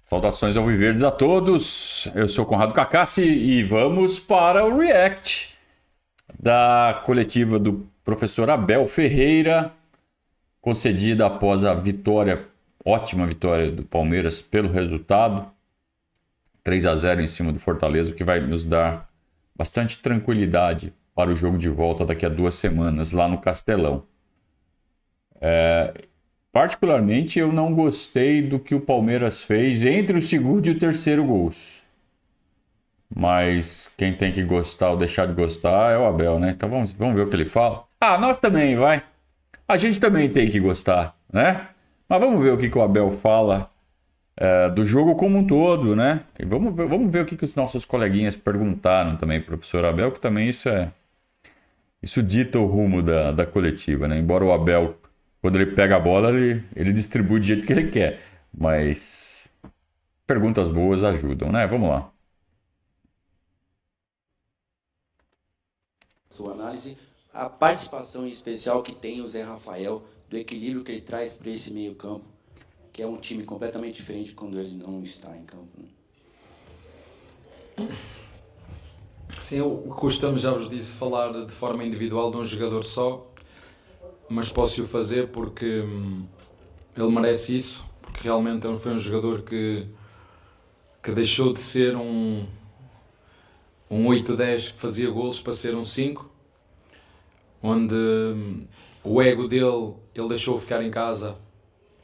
Saudações alviverdes a todos, eu sou Conrado Cacassi e vamos para o React da coletiva do professor Abel Ferreira, concedida após a vitória, ótima vitória do Palmeiras pelo resultado, 3-0 em cima do Fortaleza, o que vai nos dar bastante tranquilidade para o jogo de volta daqui a 2 semanas lá no Castelão. Particularmente, eu não gostei do que o Palmeiras fez entre o segundo e o terceiro gols. Mas quem tem que gostar ou deixar de gostar é o Abel, né? Então vamos ver o que ele fala. Ah, nós também, vai. A gente também tem que gostar, né? Mas vamos ver o que o Abel fala do jogo como um todo, né? E vamos ver o que os nossos coleguinhas perguntaram também, professor Abel, que também isso dita o rumo da coletiva, né? Embora o Abel, quando ele pega a bola, ele distribui do jeito que ele quer. Mas perguntas boas ajudam, né? Vamos lá. Sua análise, a participação em especial que tem o Zé Rafael, do equilíbrio que ele traz para esse meio campo, que é um time completamente diferente quando ele não está em campo, né? Sim, costumo, já vos disse, falar de forma individual de um jogador só, mas posso o fazer porque ele merece isso, porque realmente foi um jogador que deixou de ser um 8-10 que fazia golos para ser um 5, onde o ego dele, ele deixou de ficar em casa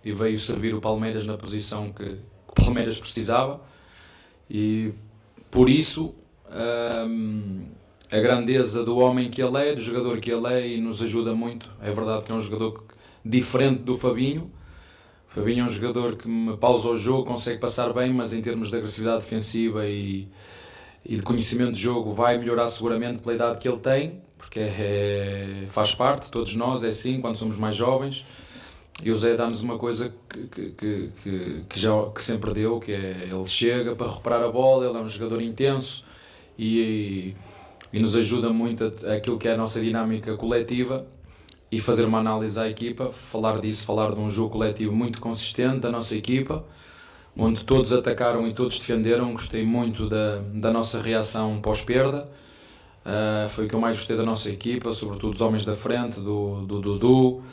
e veio servir o Palmeiras na posição que o Palmeiras precisava, e por isso a grandeza do homem que ele é, do jogador que ele é, e nos ajuda muito. É verdade que é um jogador diferente do Fabinho. O Fabinho é um jogador que me pausa o jogo, consegue passar bem, mas em termos de agressividade defensiva e de conhecimento de jogo vai melhorar seguramente pela idade que ele tem, porque faz parte, todos nós, é assim, quando somos mais jovens. E o Zé dá-nos uma coisa que sempre deu, que é ele chega para recuperar a bola, ele é um jogador intenso e nos ajuda muito aquilo que é a nossa dinâmica coletiva e fazer uma análise à equipa, falar disso, falar de um jogo coletivo muito consistente da nossa equipa, onde todos atacaram e todos defenderam. Gostei muito da nossa reação pós-perda, foi o que eu mais gostei da nossa equipa, sobretudo os homens da frente, do Dudu,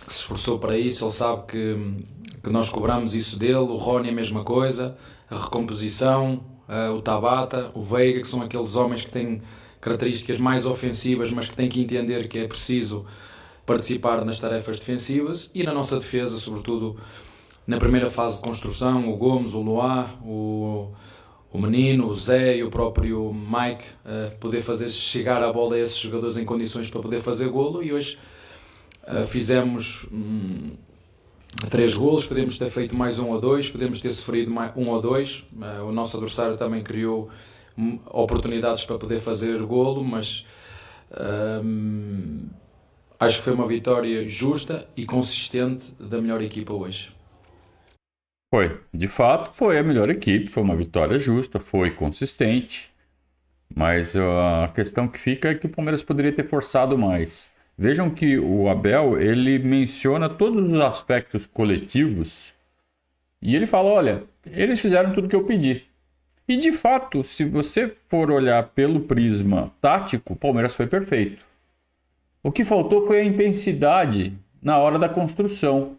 que se esforçou para isso. Ele sabe que nós cobramos isso dele. O Rony a mesma coisa, a recomposição, o Tabata, o Veiga, que são aqueles homens que têm características mais ofensivas, mas que têm que entender que é preciso participar nas tarefas defensivas. E na nossa defesa, sobretudo na primeira fase de construção, o Gomes, o Luá, o Menino, o Zé e o próprio Mike, poder fazer chegar a bola a esses jogadores em condições para poder fazer golo. E hoje fizemos 3 golos, podemos ter feito mais 1 ou 2, podemos ter sofrido mais 1 ou 2. O nosso adversário também criou oportunidades para poder fazer golo, mas acho que foi uma vitória justa e consistente da melhor equipa hoje. Foi, de fato, foi a melhor equipe, foi uma vitória justa, foi consistente, mas a questão que fica é que o Palmeiras poderia ter forçado mais. Vejam que o Abel, ele menciona todos os aspectos coletivos e ele fala, olha, eles fizeram tudo que eu pedi. E de fato, se você for olhar pelo prisma tático, o Palmeiras foi perfeito. O que faltou foi a intensidade na hora da construção.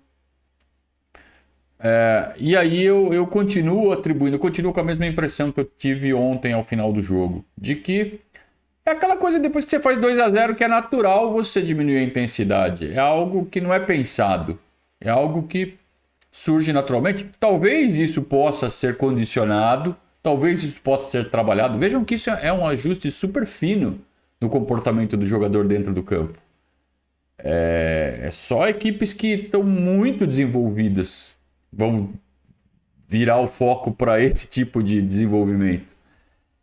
E aí eu continuo com a mesma impressão que eu tive ontem ao final do jogo, de que é aquela coisa depois que você faz 2-0 que é natural você diminuir a intensidade. É algo que não é pensado. É algo que surge naturalmente. Talvez isso possa ser condicionado. Talvez isso possa ser trabalhado. Vejam que isso é um ajuste super fino no comportamento do jogador dentro do campo. É só equipes que estão muito desenvolvidas vão virar o foco para esse tipo de desenvolvimento.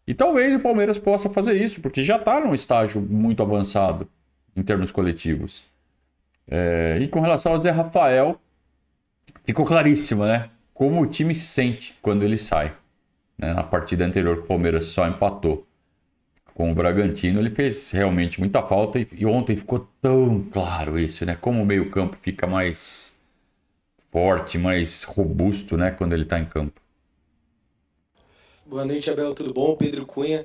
E talvez o Palmeiras possa fazer isso, porque já está num estágio muito avançado em termos coletivos. E com relação ao Zé Rafael, ficou claríssimo, né? Como o time se sente quando ele sai. Né? Na partida anterior que o Palmeiras só empatou com o Bragantino, ele fez realmente muita falta. E ontem ficou tão claro isso, né? Como o meio-campo fica mais forte, mais robusto, né? Quando ele está em campo. Boa noite, Abel, tudo bom? Pedro Cunha.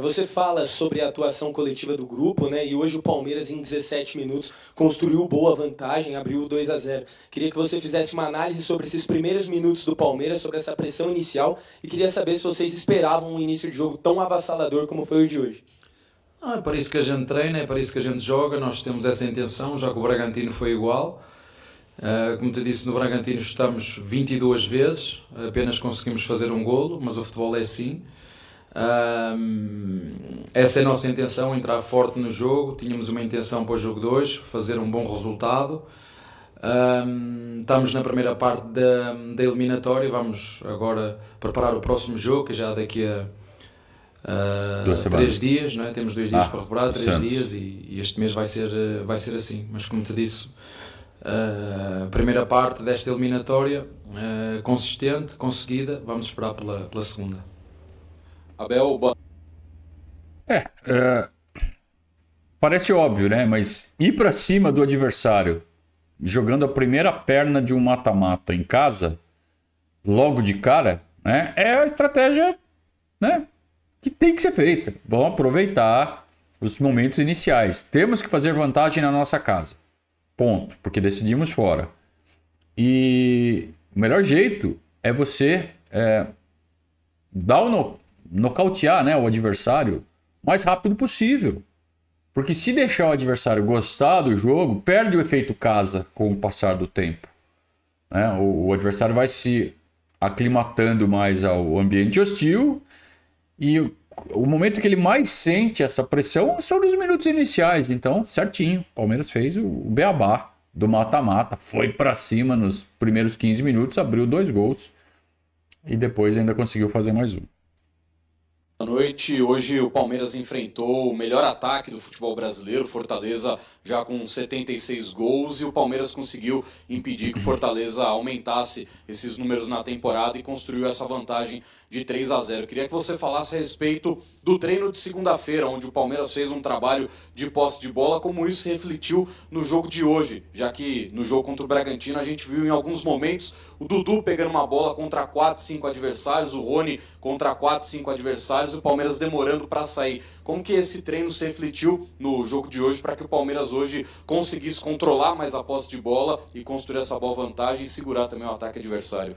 Você fala sobre a atuação coletiva do grupo, né? E hoje o Palmeiras, em 17 minutos, construiu boa vantagem, abriu 2-0. Queria que você fizesse uma análise sobre esses primeiros minutos do Palmeiras, sobre essa pressão inicial, e queria saber se vocês esperavam um início de jogo tão avassalador como foi o de hoje. É para isso que a gente treina, é para isso que a gente joga, nós temos essa intenção, já que o Bragantino foi igual. Como te disse, no Bragantino estamos 22 vezes, apenas conseguimos fazer um golo, mas o futebol é assim. Essa é a nossa intenção, entrar forte no jogo. Tínhamos uma intenção para o jogo de hoje, fazer um bom resultado. Estamos na primeira parte da eliminatória, vamos agora preparar o próximo jogo, que já daqui a 3 dias, não é? Temos 2 dias para recuperar, 3 dias, e este mês vai ser assim. Mas como te disse, a primeira parte desta eliminatória consistente, conseguida, vamos esperar pela segunda. Abel, Parece óbvio, né? Mas ir para cima do adversário, jogando a primeira perna de um mata-mata em casa, logo de cara, né? É a estratégia, né, que tem que ser feita. Vamos aproveitar os momentos iniciais. Temos que fazer vantagem na nossa casa. Ponto. Porque decidimos fora. E o melhor jeito é você nocautear, né, o adversário o mais rápido possível. Porque se deixar o adversário gostar do jogo, perde o efeito casa com o passar do tempo. Né? O adversário vai se aclimatando mais ao ambiente hostil, e o momento que ele mais sente essa pressão são nos minutos iniciais. Então, certinho, o Palmeiras fez o beabá do mata-mata, foi para cima nos primeiros 15 minutos, abriu 2 gols e depois ainda conseguiu fazer mais um. boa noite. Hoje o Palmeiras enfrentou o melhor ataque do futebol brasileiro, Fortaleza já com 76 gols, e o Palmeiras conseguiu impedir que o Fortaleza aumentasse esses números na temporada e construiu essa vantagem de 3-0. Queria que você falasse a respeito do treino de segunda-feira, onde o Palmeiras fez um trabalho de posse de bola, como isso se refletiu no jogo de hoje, já que no jogo contra o Bragantino a gente viu em alguns momentos o Dudu pegando uma bola contra 4, 5 adversários, o Rony contra 4, 5 adversários, e o Palmeiras demorando para sair. Como que esse treino se refletiu no jogo de hoje para que o Palmeiras hoje conseguisse controlar mais a posse de bola e construir essa boa vantagem e segurar também o ataque adversário?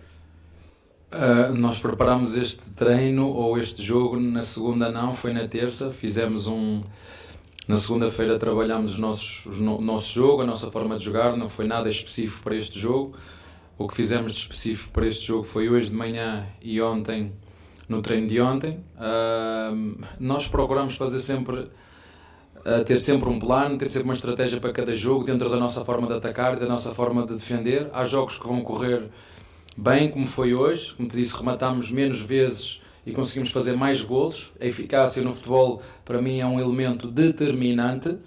Nós preparamos este treino ou este jogo na segunda, não, foi na terça. Fizemos na segunda-feira trabalhámos o nosso jogo, a nossa forma de jogar, não foi nada específico para este jogo. O que fizemos de específico para este jogo foi hoje de manhã e ontem, no treino de ontem. Nós procuramos fazer sempre, ter sempre um plano, ter sempre uma estratégia para cada jogo, dentro da nossa forma de atacar e da nossa forma de defender. Há jogos que vão correr bem, como foi hoje, como te disse, rematámos menos vezes e conseguimos fazer mais golos. A eficácia no futebol, para mim, é um elemento determinante,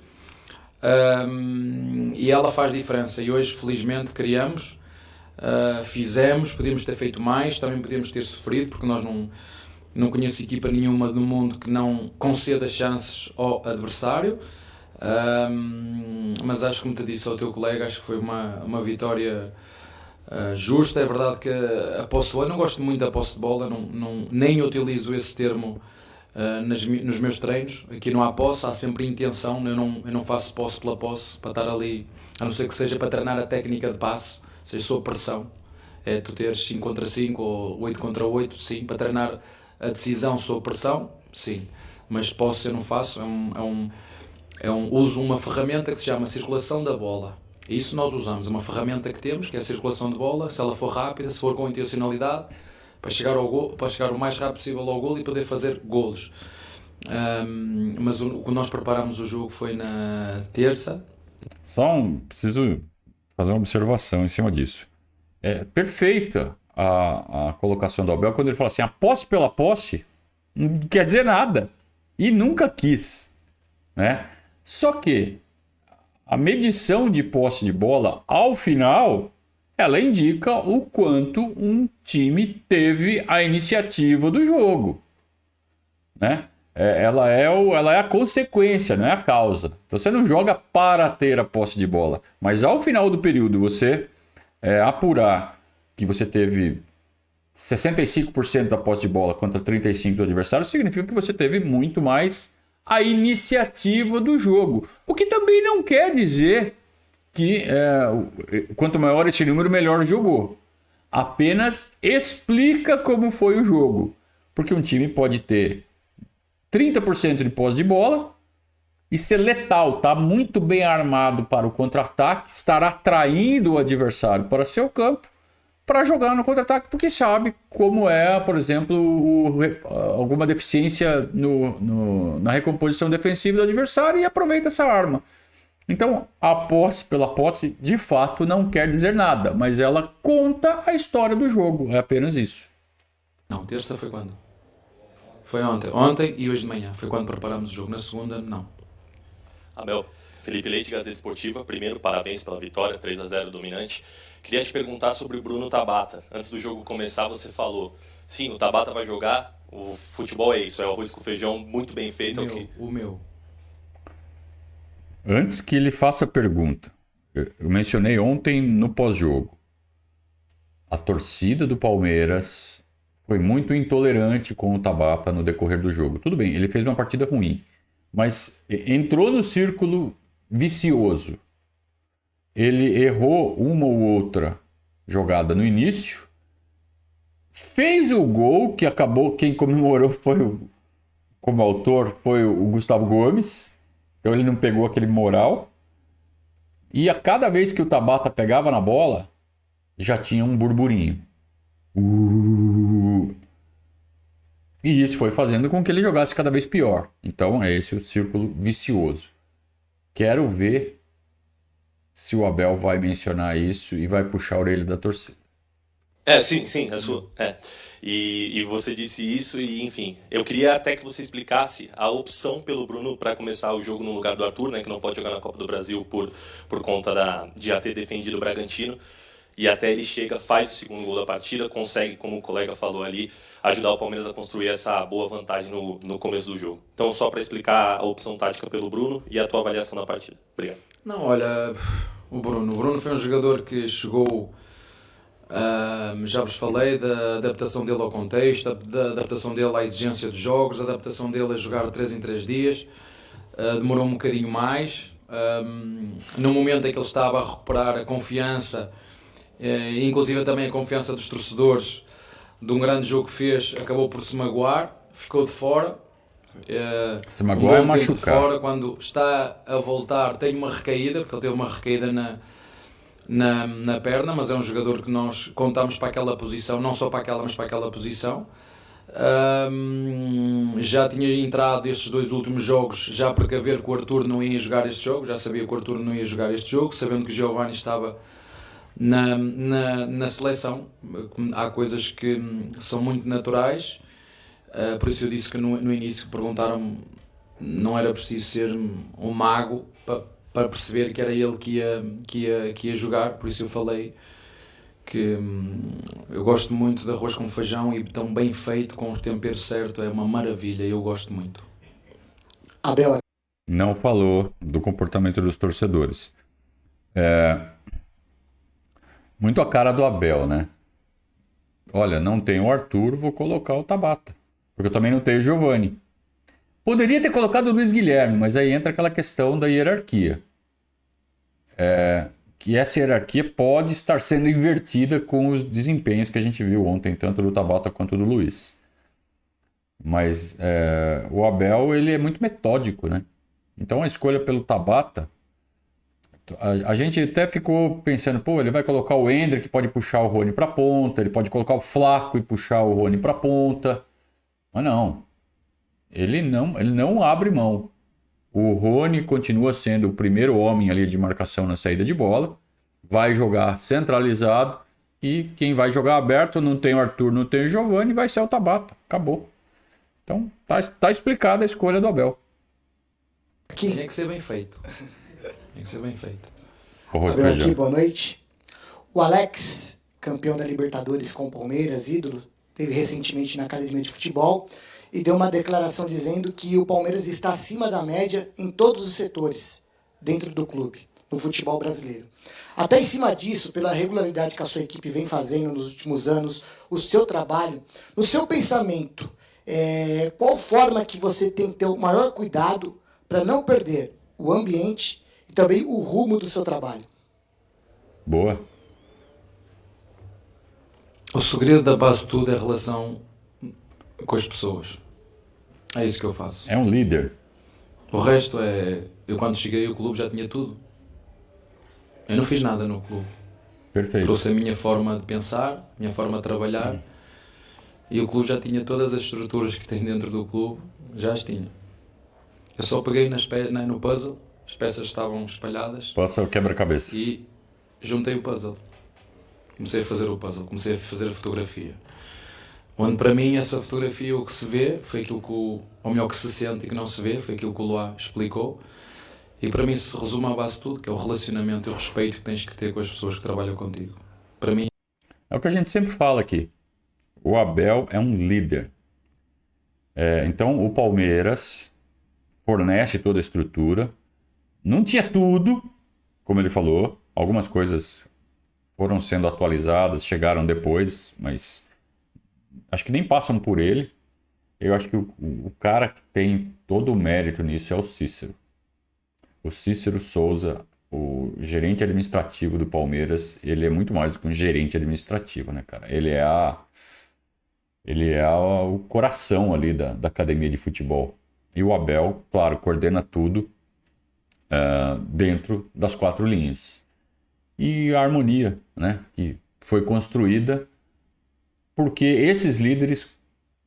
e ela faz diferença. E hoje, felizmente, criamos, fizemos, podíamos ter feito mais, também podíamos ter sofrido, porque nós não conheço equipa nenhuma no mundo que não conceda chances ao adversário. Mas acho, como te disse ao teu colega, acho que foi uma vitória justa. É verdade que a posse de bola, eu não gosto muito da posse de bola, nem utilizo esse termo nos meus treinos. Aqui não há posse, há sempre intenção. Eu não faço posse pela posse, para estar ali, a não ser que seja para treinar a técnica de passe, ou seja, sob pressão. É tu teres 5 contra 5 ou 8 contra 8, sim. Para treinar a decisão sob pressão, sim. Mas posse eu não faço, uso uma ferramenta que se chama circulação da bola. Isso nós usamos, uma ferramenta que temos, que é a circulação de bola, se ela for rápida, se for com intencionalidade, para chegar ao gol, para chegar o mais rápido possível ao gol e poder fazer golos. Mas quando nós preparamos o jogo foi na terça. Preciso fazer uma observação em cima disso. É perfeita a colocação do Abel quando ele fala assim: a posse pela posse não quer dizer nada. E nunca quis. Né? Só que a medição de posse de bola, ao final, ela indica o quanto um time teve a iniciativa do jogo. Né? Ela é a consequência, não é a causa. Então você não joga para ter a posse de bola. Mas ao final do período você apurar que você teve 65% da posse de bola contra 35% do adversário, significa que você teve muito mais a iniciativa do jogo. O que também não quer dizer que quanto maior esse número, melhor jogou. Apenas explica como foi o jogo. Porque um time pode ter 30% de posse de bola e ser letal, tá muito bem armado para o contra-ataque, estar atraindo o adversário para seu campo para jogar no contra-ataque, porque sabe como é, por exemplo, alguma deficiência na recomposição defensiva do adversário e aproveita essa arma. Então, a posse pela posse, de fato, não quer dizer nada, mas ela conta a história do jogo, é apenas isso. Não, terça foi quando? Foi ontem. Ontem e hoje de manhã. Foi quando preparamos o jogo. Na segunda, não. Abel, Felipe Leite, Gazeta Esportiva. Primeiro, parabéns pela vitória, 3-0 dominante. Queria te perguntar sobre o Bruno Tabata. Antes do jogo começar, você falou, sim, o Tabata vai jogar, o futebol é isso, é o arroz com feijão muito bem feito. O meu. Antes que ele faça a pergunta, eu mencionei ontem no pós-jogo, a torcida do Palmeiras foi muito intolerante com o Tabata no decorrer do jogo. Tudo bem, ele fez uma partida ruim, mas entrou no círculo vicioso. Ele errou uma ou outra jogada no início, fez o gol, que acabou, quem comemorou como autor foi o Gustavo Gomes, então ele não pegou aquele moral, e a cada vez que o Tabata pegava na bola, já tinha um burburinho. E isso foi fazendo com que ele jogasse cada vez pior. Então é esse o círculo vicioso. Quero ver se o Abel vai mencionar isso e vai puxar a orelha da torcida. Sim, a sua. E você disse isso e, enfim, eu queria até que você explicasse a opção pelo Bruno para começar o jogo no lugar do Arthur, né, que não pode jogar na Copa do Brasil por conta de já ter defendido o Bragantino. E até ele chega, faz o segundo gol da partida, consegue, como o colega falou ali, ajudar o Palmeiras a construir essa boa vantagem no começo do jogo. Então, só para explicar a opção tática pelo Bruno e a tua avaliação da partida. Obrigado. Não, olha, o Bruno foi um jogador que chegou, já vos falei da adaptação dele ao contexto, da adaptação dele à exigência dos jogos, da adaptação dele a jogar 3 em 3 dias, demorou um bocadinho mais, no momento em que ele estava a recuperar a confiança, inclusive também a confiança dos torcedores, de um grande jogo que fez, acabou por se magoar, ficou de fora. Se magoar é machucar. Fora, quando está a voltar, tem uma recaída, porque ele teve uma recaída na perna, mas é um jogador que nós contamos para aquela posição, não só para aquela, mas para aquela posição. Já tinha entrado estes 2 últimos jogos, já precaver que o Arthur não ia jogar este jogo, já sabia que o Arthur não ia jogar este jogo, sabendo que o Giovanni estava na seleção. Há coisas que são muito naturais. Por isso eu disse que no início perguntaram-me, não era preciso ser um mago para perceber que era ele que ia jogar, por isso eu falei que eu gosto muito de arroz com feijão e tão bem feito, com o tempero certo, é uma maravilha, eu gosto muito. Abel. Não falou do comportamento dos torcedores. Muito a cara do Abel, né? Olha, não tem o Arthur, vou colocar o Tabata. Porque eu também não tenho o Giovanni. Poderia ter colocado o Luiz Guilherme, mas aí entra aquela questão da hierarquia. Que essa hierarquia pode estar sendo invertida com os desempenhos que a gente viu ontem, tanto do Tabata quanto do Luiz. Mas o Abel, ele é muito metódico, né? Então a escolha pelo Tabata, a gente até ficou pensando, ele vai colocar o Ender, que pode puxar o Rony para a ponta, ele pode colocar o Flaco e puxar o Rony para a ponta. Mas não, ele não abre mão. O Rony continua sendo o primeiro homem ali de marcação na saída de bola, vai jogar centralizado e quem vai jogar aberto, não tem o Arthur, não tem o Giovanni, vai ser o Tabata. Acabou. Então tá explicada a escolha do Abel. Tinha que ser bem feito. Tem que ser bem feito. Abel aqui, boa noite. O Alex, campeão da Libertadores com o Palmeiras, ídolo, teve recentemente na Academia de Futebol e deu uma declaração dizendo que o Palmeiras está acima da média em todos os setores dentro do clube. no futebol brasileiro. Até em cima disso, pela regularidade que a sua equipe vem fazendo nos últimos anos, o seu trabalho, no seu pensamento, qual forma que você tem que ter o maior cuidado para não perder o ambiente e também o rumo do seu trabalho? Boa. O segredo da base de tudo é a relação com as pessoas. É isso que eu faço. É um líder. O resto é... Eu quando cheguei ao clube já tinha tudo. Eu não fiz nada no clube. Perfeito. Trouxe a minha forma de pensar, a minha forma de trabalhar, e o clube já tinha todas as estruturas que tem dentro do clube, já as tinha. Eu só peguei no puzzle, as peças estavam espalhadas, Passa o quebra-cabeça. e juntei o puzzle. Comecei a fazer o puzzle, comecei a fazer a fotografia. Onde para mim essa fotografia, o que se vê, foi aquilo que ou melhor, que se sente e que não se vê, foi aquilo que o Luá explicou. E para mim se resume à base de tudo, que é o relacionamento e o respeito que tens que ter com as pessoas que trabalham contigo. Para mim... É o que a gente sempre fala aqui. O Abel é um líder. Então o Palmeiras fornece toda a estrutura. Não tinha tudo, como ele falou. Algumas coisas foram sendo atualizadas, chegaram depois, mas acho que nem passam por ele. Eu acho que o cara que tem todo o mérito nisso é o Cícero. O Cícero Souza, o gerente administrativo do Palmeiras, ele é muito mais do que um gerente administrativo, né, cara? Ele é o coração ali da academia de futebol. E o Abel, claro, coordena tudo dentro das 4 linhas. E a harmonia, né, que foi construída porque esses líderes,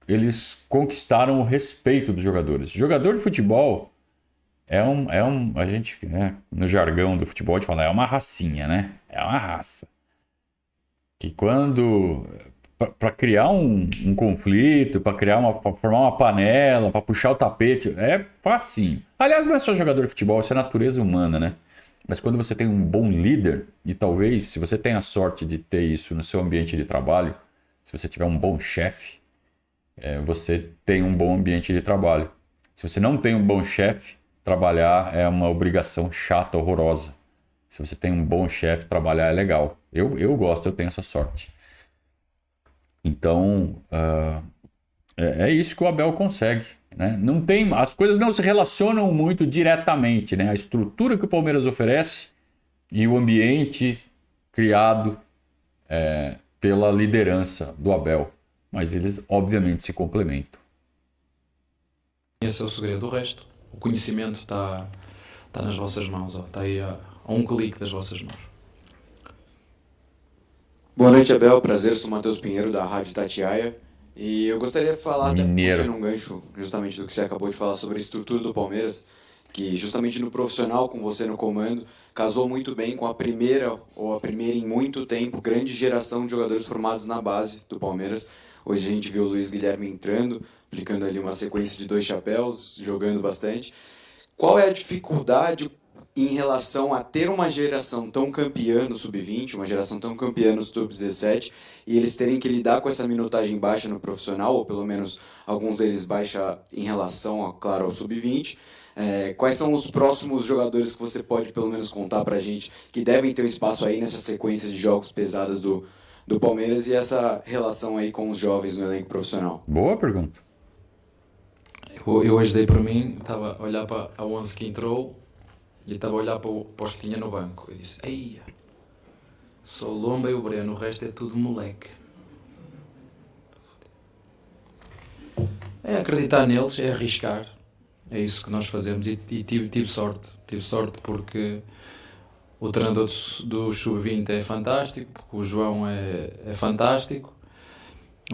eles conquistaram o respeito dos jogadores. Jogador de futebol a gente, né, no jargão do futebol, a gente fala, é uma racinha, né? É uma raça. Que quando, para criar um conflito, para formar uma panela, para puxar o tapete, é facinho. Aliás, não é só jogador de futebol, isso é natureza humana, né? Mas quando você tem um bom líder, e talvez, se você tem a sorte de ter isso no seu ambiente de trabalho, se você tiver um bom chefe, você tem um bom ambiente de trabalho. Se você não tem um bom chefe, trabalhar é uma obrigação chata, horrorosa. Se você tem um bom chefe, trabalhar é legal. Eu gosto, eu tenho essa sorte. Então, é isso que o Abel consegue, né? As coisas não se relacionam muito diretamente, né? A estrutura que o Palmeiras oferece e o ambiente criado pela liderança do Abel. Mas eles, obviamente, se complementam. Esse é o segredo. O resto, o conhecimento está nas vossas mãos, está aí a um clique das vossas mãos. Boa noite, Abel. Prazer, sou o Matheus Pinheiro, da Rádio Itatiaia. E eu gostaria de falar, puxando um gancho justamente do que você acabou de falar sobre a estrutura do Palmeiras, que justamente no profissional, com você no comando, casou muito bem com a primeira em muito tempo, grande geração de jogadores formados na base do Palmeiras. Hoje a gente viu o Luiz Guilherme entrando, aplicando ali uma sequência de 2 chapéus, jogando bastante. Qual é a dificuldade em relação a ter uma geração tão campeã no Sub-20, uma geração tão campeã no Sub-17, e eles terem que lidar com essa minutagem baixa no profissional, ou pelo menos alguns deles baixa em relação, claro, ao Sub-20? Quais são os próximos jogadores que você pode pelo menos contar pra gente que devem ter um espaço aí nessa sequência de jogos pesadas do Palmeiras e essa relação aí com os jovens no elenco profissional? Boa pergunta. Eu hoje dei para mim, estava a olhar para a 11 que entrou e estava a olhar para os que tinha no banco. Eu disse, ei, só o Lomba e o Breno, o resto é tudo moleque. É acreditar neles, é arriscar. É isso que nós fazemos e tive sorte. Tive sorte porque o treinador do Sub-20 é fantástico, porque o João é fantástico,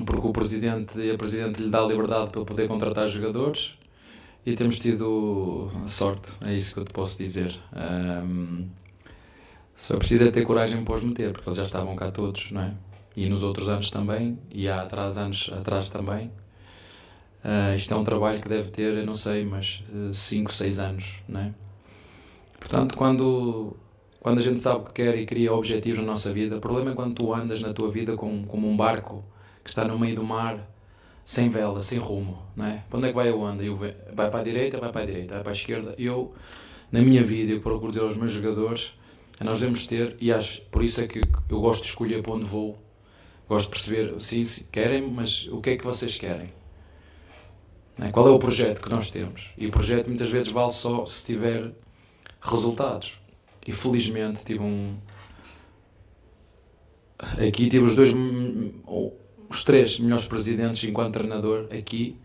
porque o presidente lhe dá liberdade para poder contratar jogadores e temos tido sorte, é isso que eu te posso dizer. Só precisa ter coragem para os meter, porque eles já estavam cá todos, não é? E nos outros anos também, e há anos atrás também. Isto é um trabalho que deve ter, eu não sei, mas 5, 6 anos, não é? Portanto, quando a gente sabe o que quer e cria objetivos na nossa vida, o problema é quando tu andas na tua vida como um barco que está no meio do mar, sem vela, sem rumo, não é? Para onde é que vai a onda? Vai para a direita, vai para a esquerda. Eu, na minha vida, eu procuro dizer aos meus jogadores Nós devemos ter, e por isso é que eu gosto de escolher para onde vou, gosto de perceber, sim, querem, mas o que é que vocês querem? Qual é o projeto que nós temos? E o projeto muitas vezes vale só se tiver resultados. E felizmente aqui tive os 3 melhores presidentes enquanto treinador aqui.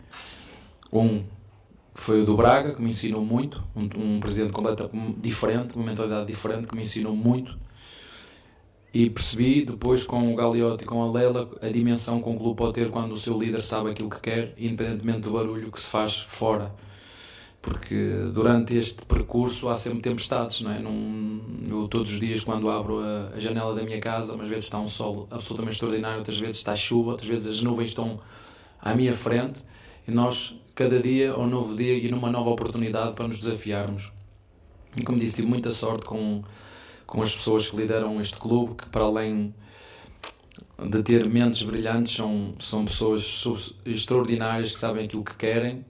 Foi o do Braga, que me ensinou muito, um presidente completamente diferente, uma mentalidade diferente, que me ensinou muito. E percebi depois com o Gagliotti e com a Lela a dimensão que um clube pode ter quando o seu líder sabe aquilo que quer, independentemente do barulho que se faz fora. Porque durante este percurso há sempre tempestades, não é? Eu todos os dias, quando abro a janela da minha casa, umas vezes está um sol absolutamente extraordinário, outras vezes está chuva, outras vezes as nuvens estão à minha frente, e nós, cada dia é um novo dia e numa nova oportunidade para nos desafiarmos. E como disse, tive muita sorte com as pessoas que lideram este clube, que para além de ter mentes brilhantes, são pessoas extraordinárias que sabem aquilo que querem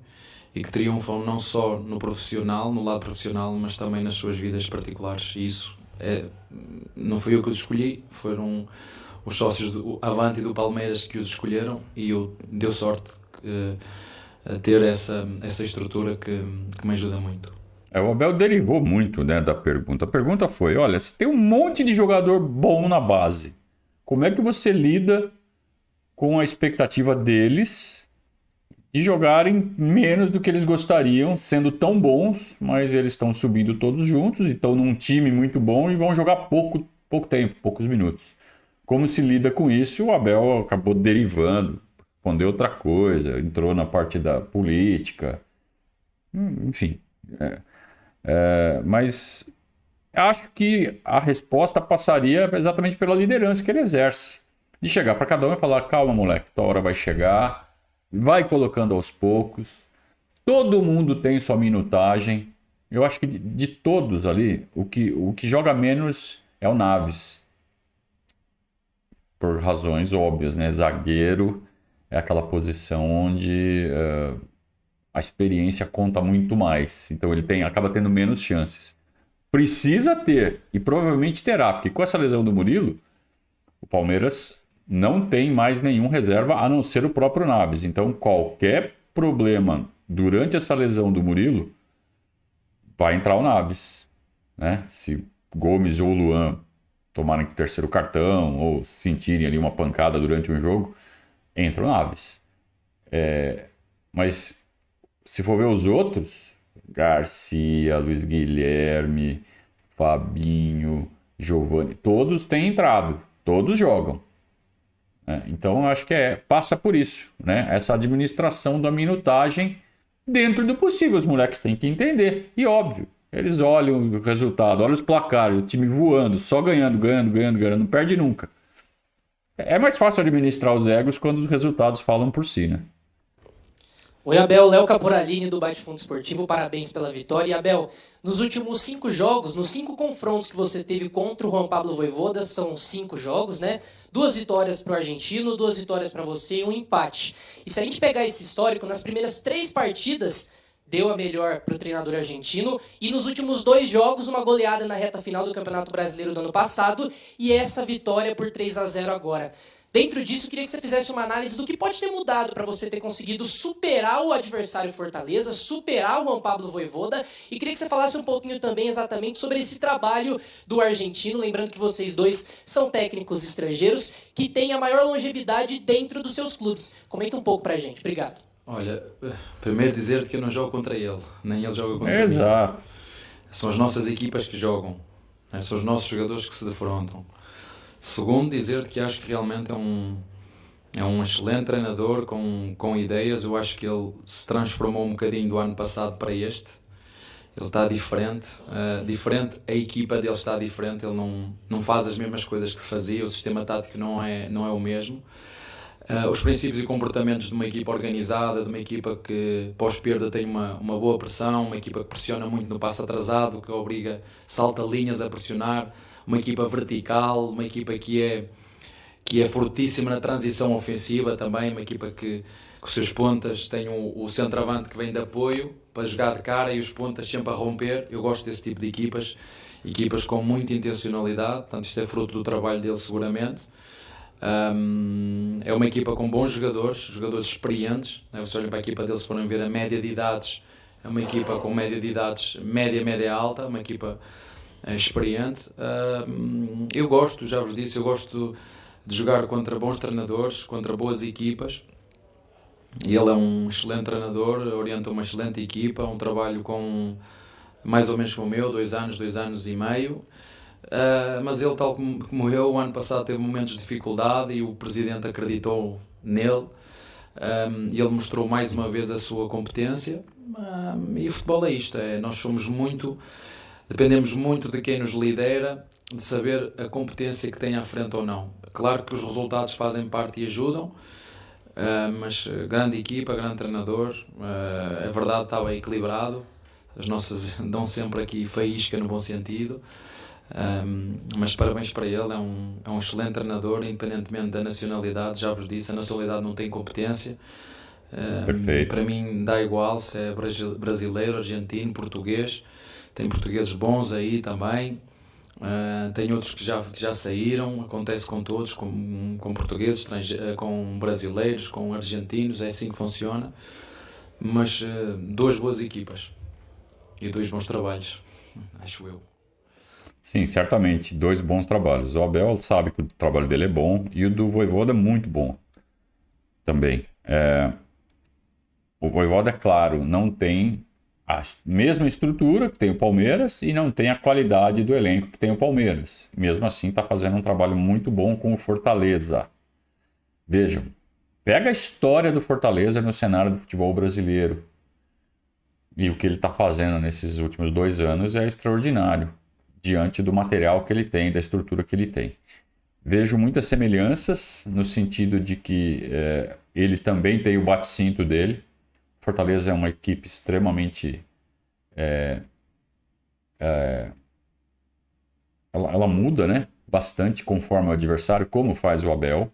e que triunfam não só no lado profissional, mas também nas suas vidas particulares. E isso não fui eu que os escolhi, foram os sócios do Avante e do Palmeiras que os escolheram, e eu deu sorte a ter essa estrutura que me ajuda muito. O Abel derivou muito, né, da pergunta. A pergunta foi, olha, você tem um monte de jogador bom na base. Como é que você lida com a expectativa deles de jogarem menos do que eles gostariam, sendo tão bons, mas eles estão subindo todos juntos e estão num time muito bom e vão jogar pouco tempo, poucos minutos. Como se lida com isso? O Abel acabou derivando, respondeu outra coisa, entrou na parte da política, enfim. Mas acho que a resposta passaria exatamente pela liderança que ele exerce. De chegar para cada um e falar, calma moleque, tua hora vai chegar, vai colocando aos poucos, todo mundo tem sua minutagem. Eu acho que de todos ali, o que joga menos é o Naves. Por razões óbvias, né? Zagueiro é aquela posição onde a experiência conta muito mais. Então ele acaba tendo menos chances. Precisa ter, e provavelmente terá, porque com essa lesão do Murilo, o Palmeiras não tem mais nenhum reserva a não ser o próprio Naves. Então qualquer problema durante essa lesão do Murilo, vai entrar o Naves, né? Se Gomes ou Luan tomarem terceiro cartão ou sentirem ali uma pancada durante um jogo, entra o Naves. Mas se for ver os outros, Garcia, Luiz Guilherme, Fabinho, Giovani, todos têm entrado, todos jogam. Então eu acho que passa por isso, né? Essa administração da minutagem dentro do possível. Os moleques têm que entender. E óbvio, eles olham o resultado, olham os placares, o time voando, só ganhando, não perde nunca. É mais fácil administrar os egos quando os resultados falam por si, né? Oi, Abel, Léo Caporalini do Bate Fundo Esportivo, parabéns pela vitória. E, Abel, nos últimos 5 jogos, nos 5 confrontos que você teve contra o Juan Pablo Vojvoda, são 5 jogos, né? 2 vitórias para o argentino, 2 vitórias para você e um empate. E se a gente pegar esse histórico, nas primeiras 3 partidas, deu a melhor para o treinador argentino, e nos últimos 2 jogos, uma goleada na reta final do Campeonato Brasileiro do ano passado, e essa vitória por 3-0 agora. Dentro disso, eu queria que você fizesse uma análise do que pode ter mudado para você ter conseguido superar o adversário Fortaleza, superar o Juan Pablo Vojvoda, e queria que você falasse um pouquinho também exatamente sobre esse trabalho do argentino, lembrando que vocês dois são técnicos estrangeiros que têm a maior longevidade dentro dos seus clubes. Comenta um pouco pra gente. Obrigado. Olha, primeiro dizer que eu não jogo contra ele, nem ele joga contra mim. Exato. São as nossas equipas que jogam, né? São os nossos jogadores que se defrontam. Segundo, dizer que acho que realmente é um excelente treinador com ideias. Eu acho que ele se transformou um bocadinho do ano passado para este. Ele está diferente, a equipa dele está diferente, ele não faz as mesmas coisas que fazia, o sistema tático não é o mesmo. Os princípios e comportamentos de uma equipa organizada, de uma equipa que pós-perda tem uma boa pressão, uma equipa que pressiona muito no passo atrasado, que obriga salta-linhas a pressionar, uma equipa vertical, uma equipa que é fortíssima na transição ofensiva também, uma equipa que os seus pontas têm o centroavante que vem de apoio para jogar de cara e os pontas sempre a romper. Eu gosto desse tipo de equipas equipas com muita intencionalidade, portanto isto é fruto do trabalho dele seguramente. É uma equipa com bons jogadores experientes, né? Você olha para a equipa dele, se forem ver a média de idades, é uma equipa com média de idades média alta, uma equipa experiente. Eu gosto, já vos disse, eu gosto de jogar contra bons treinadores, contra boas equipas. E ele é um excelente treinador, orienta uma excelente equipa, um trabalho com mais ou menos como o meu, 2 anos e meio. Mas ele, tal como eu, o ano passado teve momentos de dificuldade e o presidente acreditou nele. Ele mostrou mais uma vez a sua competência. E o futebol é isto, nós dependemos muito de quem nos lidera, de saber a competência que tem à frente ou não. Claro que os resultados fazem parte e ajudam, mas grande equipa, grande treinador, a verdade estava equilibrado, as nossas dão sempre aqui faísca no bom sentido. Mas parabéns para ele, é um excelente treinador, independentemente da nacionalidade. Já vos disse, a nacionalidade não tem competência. Para mim dá igual se é brasileiro, argentino, português. Tem portugueses bons aí também, tem outros que já saíram, acontece com todos, com portugueses, com brasileiros, com argentinos, é assim que funciona. Mas 2 boas equipas e 2 bons trabalhos, acho eu. Sim, certamente, 2 bons trabalhos. O Abel sabe que o trabalho dele é bom e o do Vojvoda é muito bom também. O Vojvoda, é claro, não tem a mesma estrutura que tem o Palmeiras e não tem a qualidade do elenco que tem o Palmeiras. Mesmo assim, está fazendo um trabalho muito bom com o Fortaleza. Vejam, pega a história do Fortaleza no cenário do futebol brasileiro. E o que ele está fazendo nesses últimos 2 anos é extraordinário, diante do material que ele tem, da estrutura que ele tem. Vejo muitas semelhanças no sentido de que ele também tem o bate-cinto dele. Fortaleza é uma equipe extremamente... Ela muda, né, bastante conforme o adversário, como faz o Abel.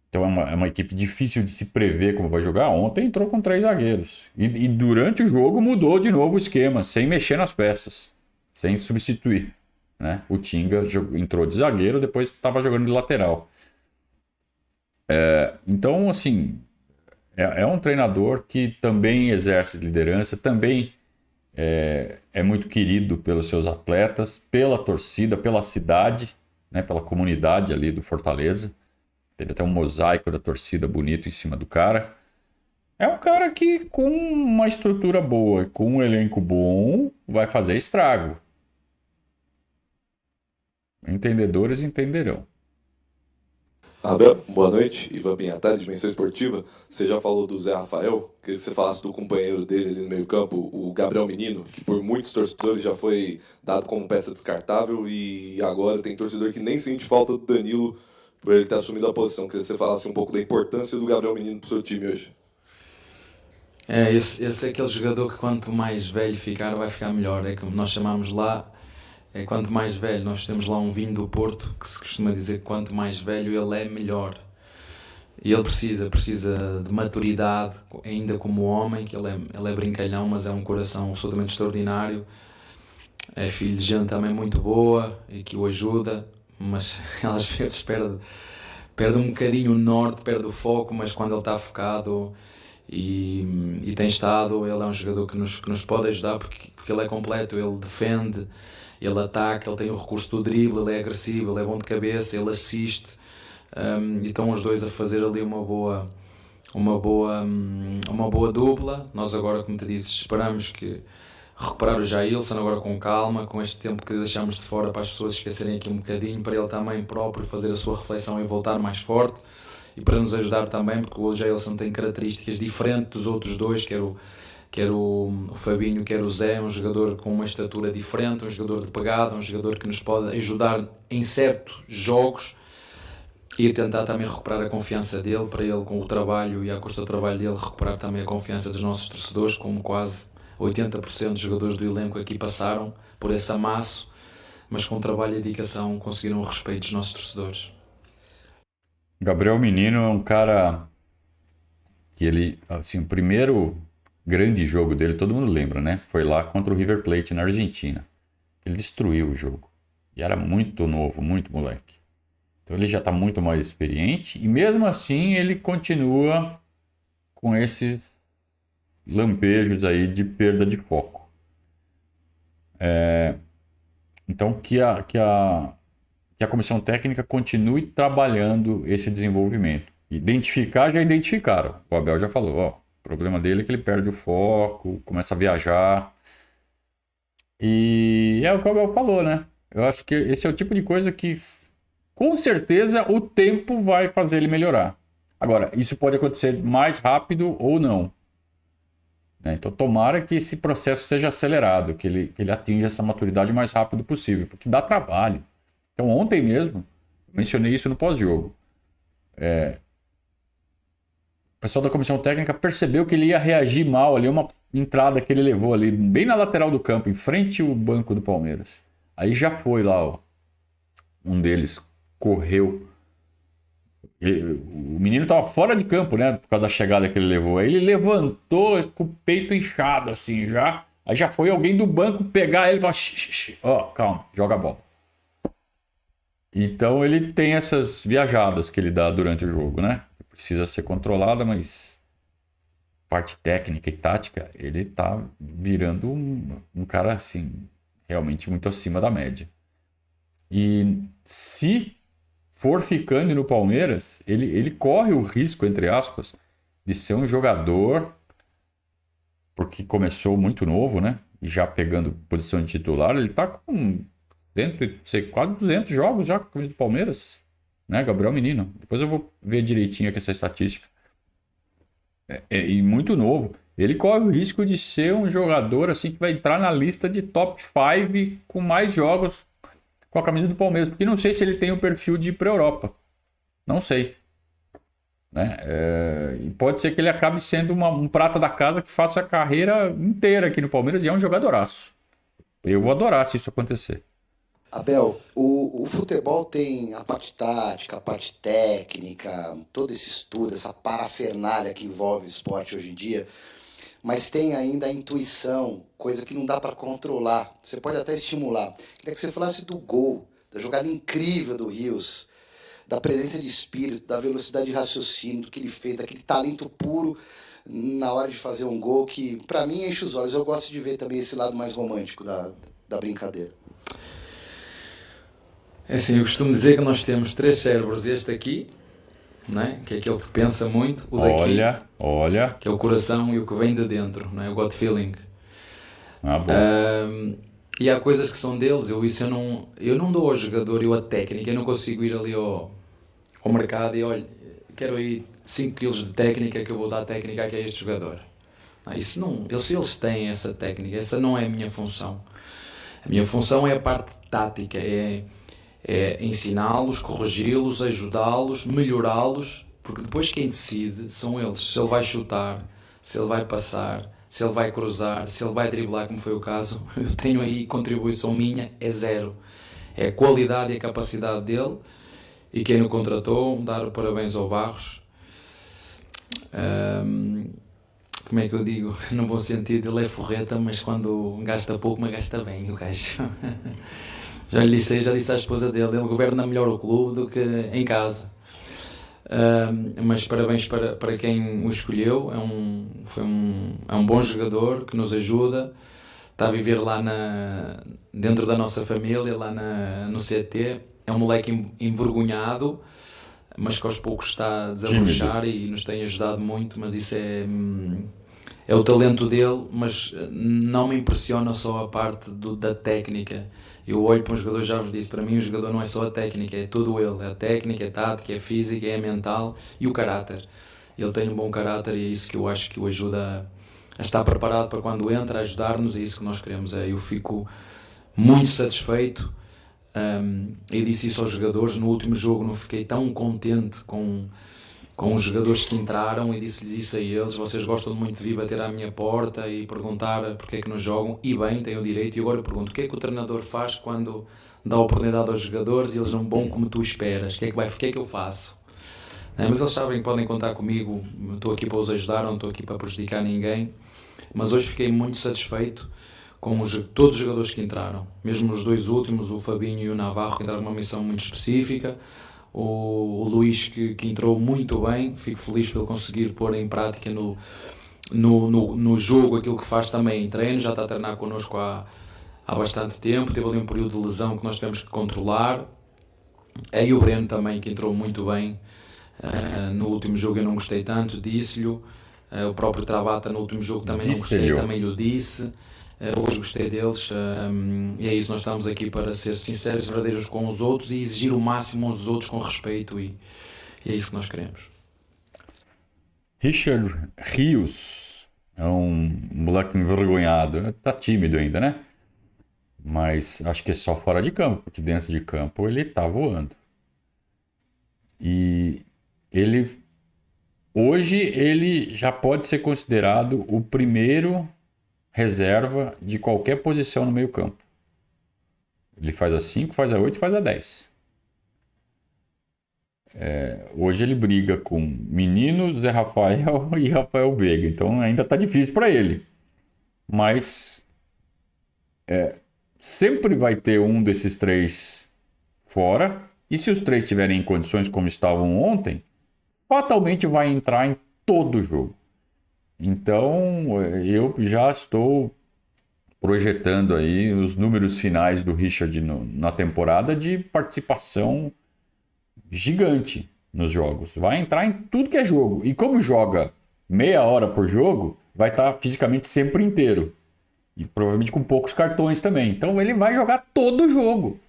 Então é uma equipe difícil de se prever como vai jogar. Ontem entrou com 3 zagueiros. E durante o jogo mudou de novo o esquema, sem mexer nas peças, sem substituir, né? O Tinga entrou de zagueiro, depois estava jogando de lateral. Então, assim... É um treinador que também exerce liderança, também é muito querido pelos seus atletas, pela torcida, pela cidade, né, pela comunidade ali do Fortaleza. Teve até um mosaico da torcida bonito em cima do cara. É um cara que, com uma estrutura boa e com um elenco bom, vai fazer estrago. Entendedores entenderão. Abel, boa noite. Ivan Pinhatari, Dimensão Esportiva. Você já falou do Zé Rafael, queria que você falasse do companheiro dele ali no meio campo, o Gabriel Menino, que por muitos torcedores já foi dado como peça descartável e agora tem torcedor que nem sente falta do Danilo por ele ter assumido a posição. Queria que você falasse um pouco da importância do Gabriel Menino pro seu time hoje. Esse é aquele jogador que quanto mais velho ficar, vai ficar melhor. É como nós chamamos lá, quanto mais velho. Nós temos lá um vinho do Porto que se costuma dizer que quanto mais velho ele é, melhor. E ele precisa de maturidade, ainda como homem, que ele é brincalhão, mas é um coração absolutamente extraordinário. É filho de gente também muito boa e que o ajuda, mas ele às vezes perde um bocadinho o norte, perde o foco, mas quando ele está focado e tem estado, ele é um jogador que nos pode ajudar porque ele é completo, ele defende, ele ataca, ele tem o recurso do drible, ele é agressivo, ele é bom de cabeça, ele assiste, e estão os dois a fazer ali uma boa dupla. Nós agora, como te disse, esperamos que recuperar o Jailson agora com calma, com este tempo que deixamos de fora para as pessoas esquecerem aqui um bocadinho, para ele também próprio fazer a sua reflexão e voltar mais forte, e para nos ajudar também, porque o Jailson tem características diferentes dos outros dois, quer o Fabinho, quer o Zé, um jogador com uma estatura diferente, um jogador de pegada, um jogador que nos pode ajudar em certos jogos e tentar também recuperar a confiança dele, para ele, com o trabalho e à custa do trabalho dele, recuperar também a confiança dos nossos torcedores, como quase 80% dos jogadores do elenco aqui passaram por esse amasso, mas com trabalho e dedicação conseguiram o respeito dos nossos torcedores. Gabriel Menino é um cara que ele, assim, o primeiro grande jogo dele, todo mundo lembra, né? Foi lá contra o River Plate na Argentina. Ele destruiu o jogo. E era muito novo, muito moleque. Então ele já está muito mais experiente. E mesmo assim ele continua com esses lampejos aí de perda de foco. Então que a comissão técnica continue trabalhando esse desenvolvimento. Identificar, já identificaram. O Abel já falou, ó, o problema dele é que ele perde o foco, começa a viajar. E é o que o Abel falou, né? Eu acho que esse é o tipo de coisa que, com certeza, o tempo vai fazer ele melhorar. Agora, isso pode acontecer mais rápido ou não. Então, tomara que esse processo seja acelerado, que ele atinja essa maturidade o mais rápido possível, porque dá trabalho. Então, ontem mesmo, mencionei isso no pós-jogo. O pessoal da comissão técnica percebeu que ele ia reagir mal ali, uma entrada que ele levou ali, bem na lateral do campo, em frente ao banco do Palmeiras. Aí já foi lá, ó. Um deles correu. O menino estava fora de campo, né? Por causa da chegada que ele levou. Aí ele levantou com o peito inchado, assim, já. Aí já foi alguém do banco pegar ele e falar: ó, calma, joga a bola. Então ele tem essas viajadas que ele dá durante o jogo, né? Que precisa ser controlada, mas parte técnica e tática, ele tá virando um cara, assim, realmente muito acima da média. E se for ficando no Palmeiras, ele corre o risco, entre aspas, de ser um jogador, porque começou muito novo, né? E já pegando posição de titular, ele tá com quase 200 jogos já com a camisa do Palmeiras, né? Gabriel Menino. Depois eu vou ver direitinho aqui essa estatística. E muito novo. Ele corre o risco de ser um jogador assim que vai entrar na lista de top 5 com mais jogos com a camisa do Palmeiras, porque não sei se ele tem o perfil de ir para a Europa. Não sei. Né? E pode ser que ele acabe sendo um prata da casa que faça a carreira inteira aqui no Palmeiras e é um jogadoraço. Eu vou adorar se isso acontecer. Abel, o futebol tem a parte tática, a parte técnica, todo esse estudo, essa parafernália que envolve o esporte hoje em dia, mas tem ainda a intuição, coisa que não dá para controlar. Você pode até estimular. Queria que você falasse do gol, da jogada incrível do Rios, da presença de espírito, da velocidade de raciocínio, do que ele fez, daquele talento puro na hora de fazer um gol que, para mim, enche os olhos. Eu gosto de ver também esse lado mais romântico da brincadeira. É assim, eu costumo dizer que nós temos 3 cérebros, este aqui, não é? Que é aquele que pensa muito, o daqui, olha, que é o coração e o que vem de dentro, não é? O gut feeling. E há coisas que são deles, eu não dou ao jogador, eu a técnica, eu não consigo ir ali ao mercado e olha, quero ir 5 kg de técnica que eu vou dar a técnica aqui a este jogador. Não, isso não, eles têm essa técnica, essa não é a minha função. A minha função é a parte tática, é ensiná-los, corrigi-los, ajudá-los, melhorá-los, porque depois quem decide são eles. Se ele vai chutar, se ele vai passar, se ele vai cruzar, se ele vai driblar, como foi o caso, eu tenho aí contribuição minha, é 0. É a qualidade e a capacidade dele, e quem o contratou, dar parabéns ao Barros. Como é que eu digo? No bom sentido, ele é forreta, mas quando gasta pouco, mas gasta bem, o gajo. Já disse à esposa dele, ele governa melhor o clube do que em casa. Mas parabéns para quem o escolheu, é um bom jogador que nos ajuda, está a viver lá dentro da nossa família, lá no CT, é um moleque envergonhado, mas que aos poucos está a desabrochar e nos tem ajudado muito, mas isso é o talento dele, mas não me impressiona só a parte da técnica. Eu olho para um jogador, já vos disse, para mim o jogador não é só a técnica, é tudo ele. É a técnica, é a tática, é a física, é a mental e o caráter. Ele tem um bom caráter e é isso que eu acho que o ajuda a estar preparado para quando entra, a ajudar-nos, é isso que nós queremos. Eu fico muito satisfeito e disse isso aos jogadores. No último jogo não fiquei tão contente com os jogadores que entraram e disse-lhes isso a eles: vocês gostam muito de vir bater à minha porta e perguntar porque é que não jogam, e bem, têm o direito, e agora eu pergunto, o que é que o treinador faz quando dá a oportunidade aos jogadores e eles não vão como tu esperas? O que é que eu faço? Mas eles sabem que podem contar comigo, estou aqui para os ajudar, não estou aqui para prejudicar ninguém, mas hoje fiquei muito satisfeito todos os jogadores que entraram, mesmo os dois últimos, o Fabinho e o Navarro, que entraram numa missão muito específica, o Luís que entrou muito bem, fico feliz por ele conseguir pôr em prática no jogo aquilo que faz também em treino, já está a treinar connosco há bastante tempo, teve ali um período de lesão que nós tivemos que controlar, e o Breno também, que entrou muito bem no último jogo. Eu não gostei tanto, disse-lhe, o próprio Tabata no último jogo também não gostei, também lhe disse. Hoje gostei deles, e é isso, nós estamos aqui para ser sinceros e verdadeiros com os outros e exigir o máximo uns dos outros com respeito, e é isso que nós queremos. Richard Rios é um moleque envergonhado, tá tímido ainda, né? Mas acho que é só fora de campo, porque dentro de campo ele tá voando. E hoje ele já pode ser considerado o primeiro reserva de qualquer posição no meio campo. Ele faz a 5, faz a 8 e faz a 10. Hoje ele briga com Menino, Zé Rafael e Rafael Veiga. Então ainda tá difícil para ele. Mas sempre vai ter um desses três fora. E se os três estiverem em condições como estavam ontem, fatalmente vai entrar em todo o jogo. Então, eu já estou projetando aí os números finais do Richard na temporada de participação gigante nos jogos. Vai entrar em tudo que é jogo. E como joga meia hora por jogo, vai estar fisicamente sempre inteiro. E provavelmente com poucos cartões também. Então, ele vai jogar todo o jogo.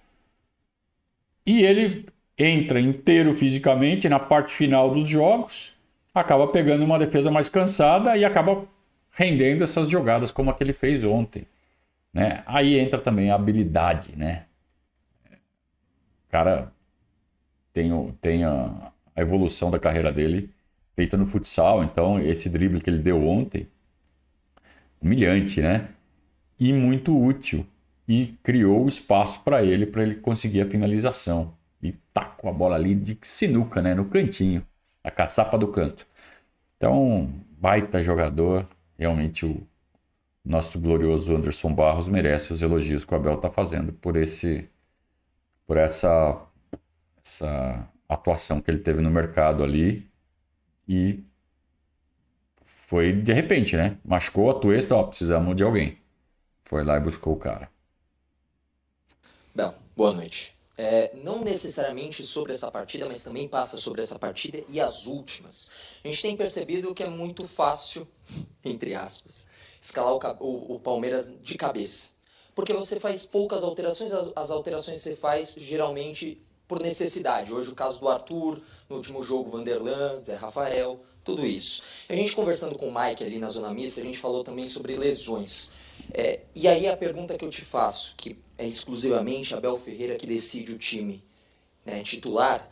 E ele entra inteiro fisicamente na parte final dos jogos, acaba pegando uma defesa mais cansada e acaba rendendo essas jogadas como a que ele fez ontem, né? Aí entra também a habilidade, né? O cara tem a evolução da carreira dele feita no futsal, então esse drible que ele deu ontem, humilhante, né? E muito útil, e criou o espaço para ele conseguir a finalização. E tacou a bola ali de sinuca, né? No cantinho. A caçapa do canto. Então, baita jogador. Realmente o nosso glorioso Anderson Barros merece os elogios que o Abel está fazendo por essa atuação que ele teve no mercado ali. E foi de repente, né? Machucou a Tuesta, precisamos de alguém. Foi lá e buscou o cara. Bel, boa noite. Não necessariamente sobre essa partida, mas também passa sobre essa partida e as últimas. A gente tem percebido que é muito fácil, entre aspas, escalar o Palmeiras de cabeça. Porque você faz poucas alterações, as alterações que você faz geralmente por necessidade. Hoje o caso do Arthur, no último jogo Vanderlan, Zé Rafael, tudo isso. A gente conversando com o Mike ali na Zona Mista, a gente falou também sobre lesões. E aí a pergunta que eu te faço, que é exclusivamente Abel Ferreira que decide o time, né, titular,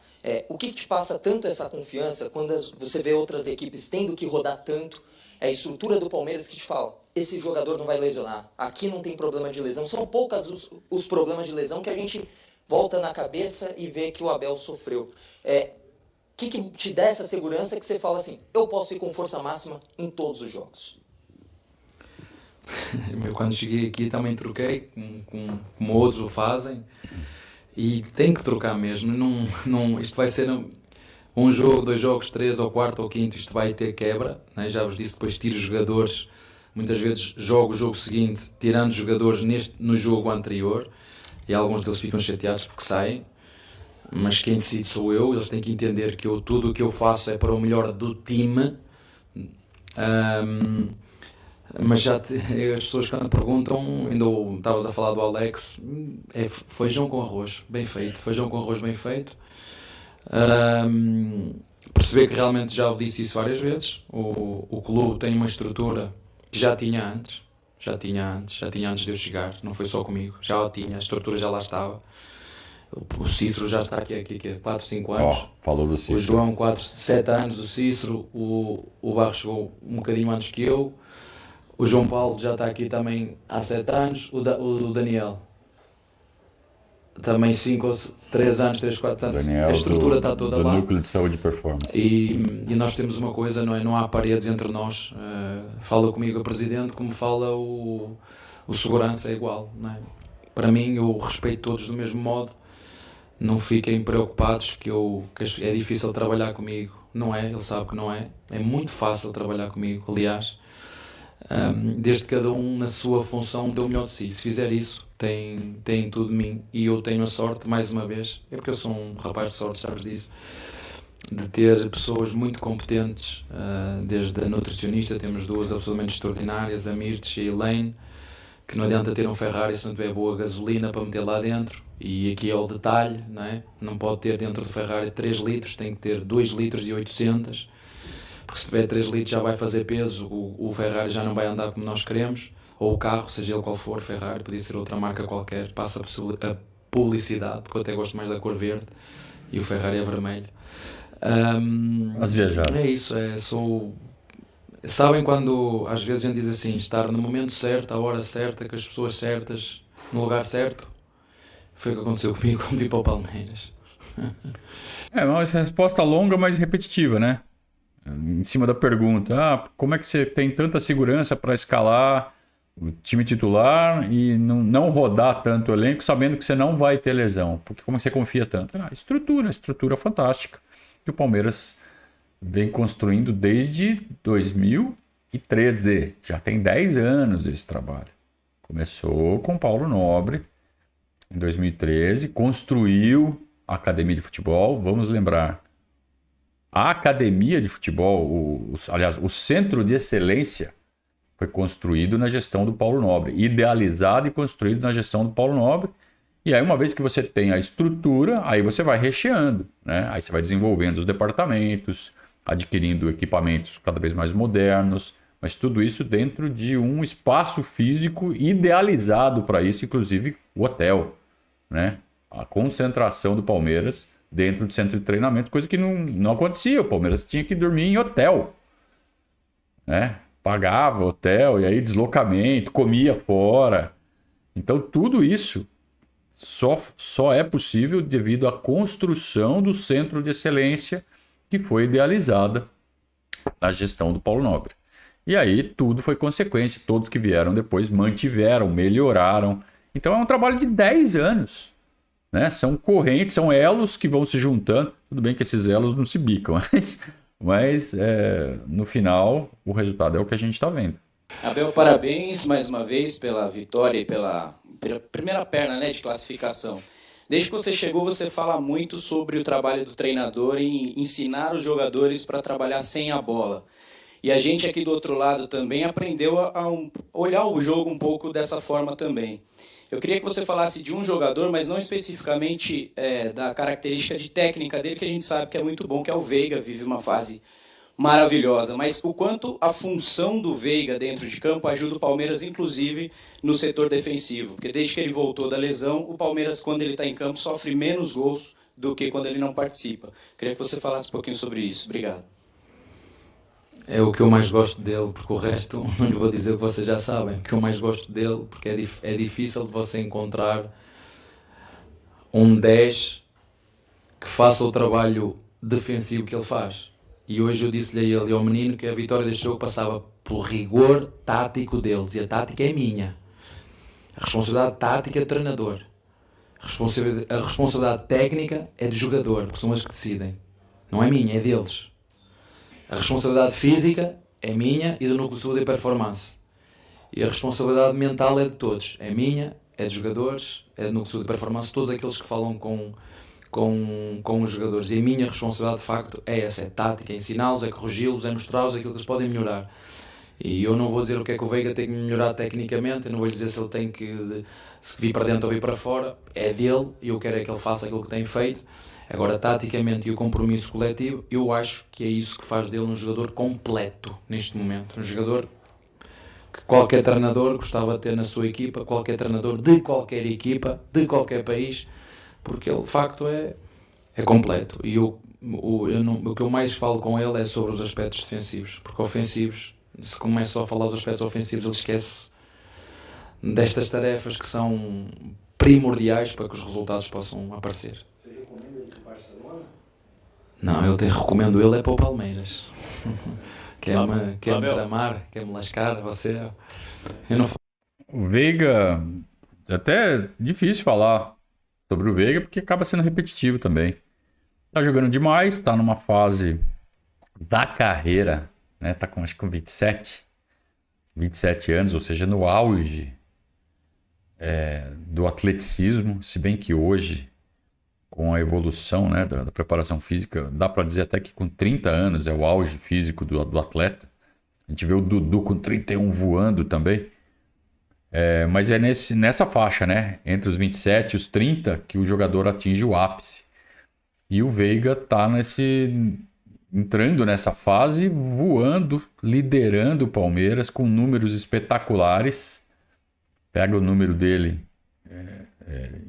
o que te passa tanto essa confiança quando você vê outras equipes tendo que rodar tanto? É a estrutura do Palmeiras que te fala, esse jogador não vai lesionar, aqui não tem problema de lesão. São poucas os problemas de lesão que a gente volta na cabeça e vê que o Abel sofreu. O que te dá essa segurança que você fala assim, eu posso ir com força máxima em todos os jogos? Eu, quando cheguei aqui, também troquei, como outros o fazem, e tem que trocar mesmo. Isto vai ser um jogo, 2 jogos, 3 ou 4 ou 5, isto vai ter quebra, né? Já vos disse, depois tiro os jogadores, muitas vezes jogo o jogo seguinte, tirando os jogadores no jogo anterior, e alguns deles ficam chateados porque saem, mas quem decide sou eu. Eles têm que entender que tudo o que eu faço é para o melhor do time. Mas já as pessoas quando perguntam, ainda estavas a falar do Alex, é feijão com arroz, bem feito, feijão com arroz bem feito. Perceber que realmente, já o disse isso várias vezes, o clube tem uma estrutura que já tinha antes de eu chegar, não foi só comigo, já tinha, a estrutura já lá estava. O Cícero já está aqui há 4, 5 anos. Falou do Cícero. O João, 4, 7 anos, o Cícero, o Barros chegou um bocadinho antes que eu. O João Paulo já está aqui também há 7 anos. O Daniel também 3 anos, 3, 4 anos. Daniel, a estrutura está toda lá. Do Núcleo de Saúde e Performance. E nós temos uma coisa, não há paredes entre nós. Fala comigo o Presidente, como fala o o segurança é igual, não é? Para mim, eu respeito todos do mesmo modo. Não fiquem preocupados que é difícil trabalhar comigo. Não é, ele sabe que não é. É muito fácil trabalhar comigo, aliás. Desde que cada um na sua função dê o melhor de si. Se fizer isso, tem tudo de mim. E eu tenho a sorte, mais uma vez, é porque eu sou um rapaz de sorte, sabes disso, de ter pessoas muito competentes, desde a nutricionista, temos duas absolutamente extraordinárias, a Mirtes e a Elaine, que não adianta ter um Ferrari se não tiver boa gasolina para meter lá dentro. E aqui é o detalhe, não é? Não pode ter dentro do Ferrari 3 litros, tem que ter 2 litros e 800, porque se tiver 3 litros já vai fazer peso, o Ferrari já não vai andar como nós queremos, ou o carro, seja ele qual for, Ferrari, podia ser outra marca qualquer, passa a publicidade, porque eu até gosto mais da cor verde, e o Ferrari é vermelho. As viajar. É isso, sabem quando às vezes a gente diz assim, estar no momento certo, à hora certa, com as pessoas certas, no lugar certo? Foi o que aconteceu comigo quando vim para o Palmeiras. Uma resposta longa, mas repetitiva, né? Em cima da pergunta, como é que você tem tanta segurança para escalar o time titular e não rodar tanto o elenco, sabendo que você não vai ter lesão? Porque como você confia tanto? Estrutura fantástica, que o Palmeiras vem construindo desde 2013. Já tem 10 anos esse trabalho. Começou com Paulo Nobre, em 2013, construiu a academia de futebol. Vamos lembrar, a academia de futebol, aliás, o centro de excelência foi construído na gestão do Paulo Nobre, idealizado e construído na gestão do Paulo Nobre. E aí, uma vez que você tem a estrutura, aí você vai recheando, né? Aí você vai desenvolvendo os departamentos, adquirindo equipamentos cada vez mais modernos, mas tudo isso dentro de um espaço físico idealizado para isso, inclusive o hotel, né? A concentração do Palmeiras dentro do centro de treinamento, coisa que não acontecia. O Palmeiras tinha que dormir em hotel, né? Pagava hotel e aí deslocamento, comia fora. Então tudo isso só é possível devido à construção do centro de excelência que foi idealizada na gestão do Paulo Nobre. E aí tudo foi consequência, todos que vieram depois mantiveram, melhoraram. Então é um trabalho de 10 anos, né? São correntes, são elos que vão se juntando. Tudo bem que esses elos não se bicam, mas no final o resultado é o que a gente está vendo. Abel, parabéns mais uma vez pela vitória e pela primeira perna, né, de classificação. Desde que você chegou, você fala muito sobre o trabalho do treinador em ensinar os jogadores para trabalhar sem a bola. E a gente aqui do outro lado também aprendeu a olhar o jogo um pouco dessa forma também. Eu queria que você falasse de um jogador, mas não especificamente da característica de técnica dele, que a gente sabe que é muito bom, que é o Veiga, vive uma fase maravilhosa. Mas o quanto a função do Veiga dentro de campo ajuda o Palmeiras, inclusive, no setor defensivo. Porque desde que ele voltou da lesão, o Palmeiras, quando ele está em campo, sofre menos gols do que quando ele não participa. Queria que você falasse um pouquinho sobre isso. Obrigado. É o que eu mais gosto dele, porque o resto não lhe vou dizer o que vocês já sabem. O que eu mais gosto dele, porque é difícil de você encontrar um 10 que faça o trabalho defensivo que ele faz. E hoje eu disse-lhe a ele e ao menino que a vitória deste jogo passava pelo rigor tático deles. E a tática é minha. A responsabilidade tática é do treinador. A responsabilidade técnica é do jogador, porque são eles que decidem. Não é minha, é deles. A responsabilidade física é minha e do núcleo de saúde e performance. E a responsabilidade mental é de todos. É minha, é dos jogadores, é do núcleo de saúde e performance, todos aqueles que falam com os jogadores. E a minha responsabilidade, de facto, é essa. É tática, é ensiná-los, é corrigi-los, é mostrá-los aquilo que eles podem melhorar. E eu não vou dizer o que é que o Veiga tem que melhorar tecnicamente, eu não vou dizer se ele tem que se vir para dentro ou vir para fora. É dele e eu quero é que ele faça aquilo que tem feito. Agora, taticamente e o compromisso coletivo, eu acho que é isso que faz dele um jogador completo neste momento. Um jogador que qualquer treinador gostava de ter na sua equipa, qualquer treinador de qualquer equipa, de qualquer país, porque ele de facto é completo. E o que eu mais falo com ele é sobre os aspectos defensivos, porque ofensivos, se começa só a falar dos aspectos ofensivos, ele esquece destas tarefas que são primordiais para que os resultados possam aparecer. Você recomenda ele para o Barcelona? Não, eu recomendo ele para o Palmeiras. Quer-me tramar, quer-me lascar, você... Eu não... O Veiga, é até difícil falar sobre o Veiga, porque acaba sendo repetitivo também. Tá jogando demais, tá numa fase da carreira, né? Tá acho que com 27 anos, ou seja, no auge do atleticismo, se bem que hoje, com a evolução, né, da preparação física, dá para dizer até que com 30 anos é o auge físico do atleta. A gente vê o Dudu com 31 voando também. Mas é nessa faixa, né? Entre os 27 e os 30 que o jogador atinge o ápice. E o Veiga tá entrando nessa fase, voando, liderando o Palmeiras com números espetaculares. Pega o número dele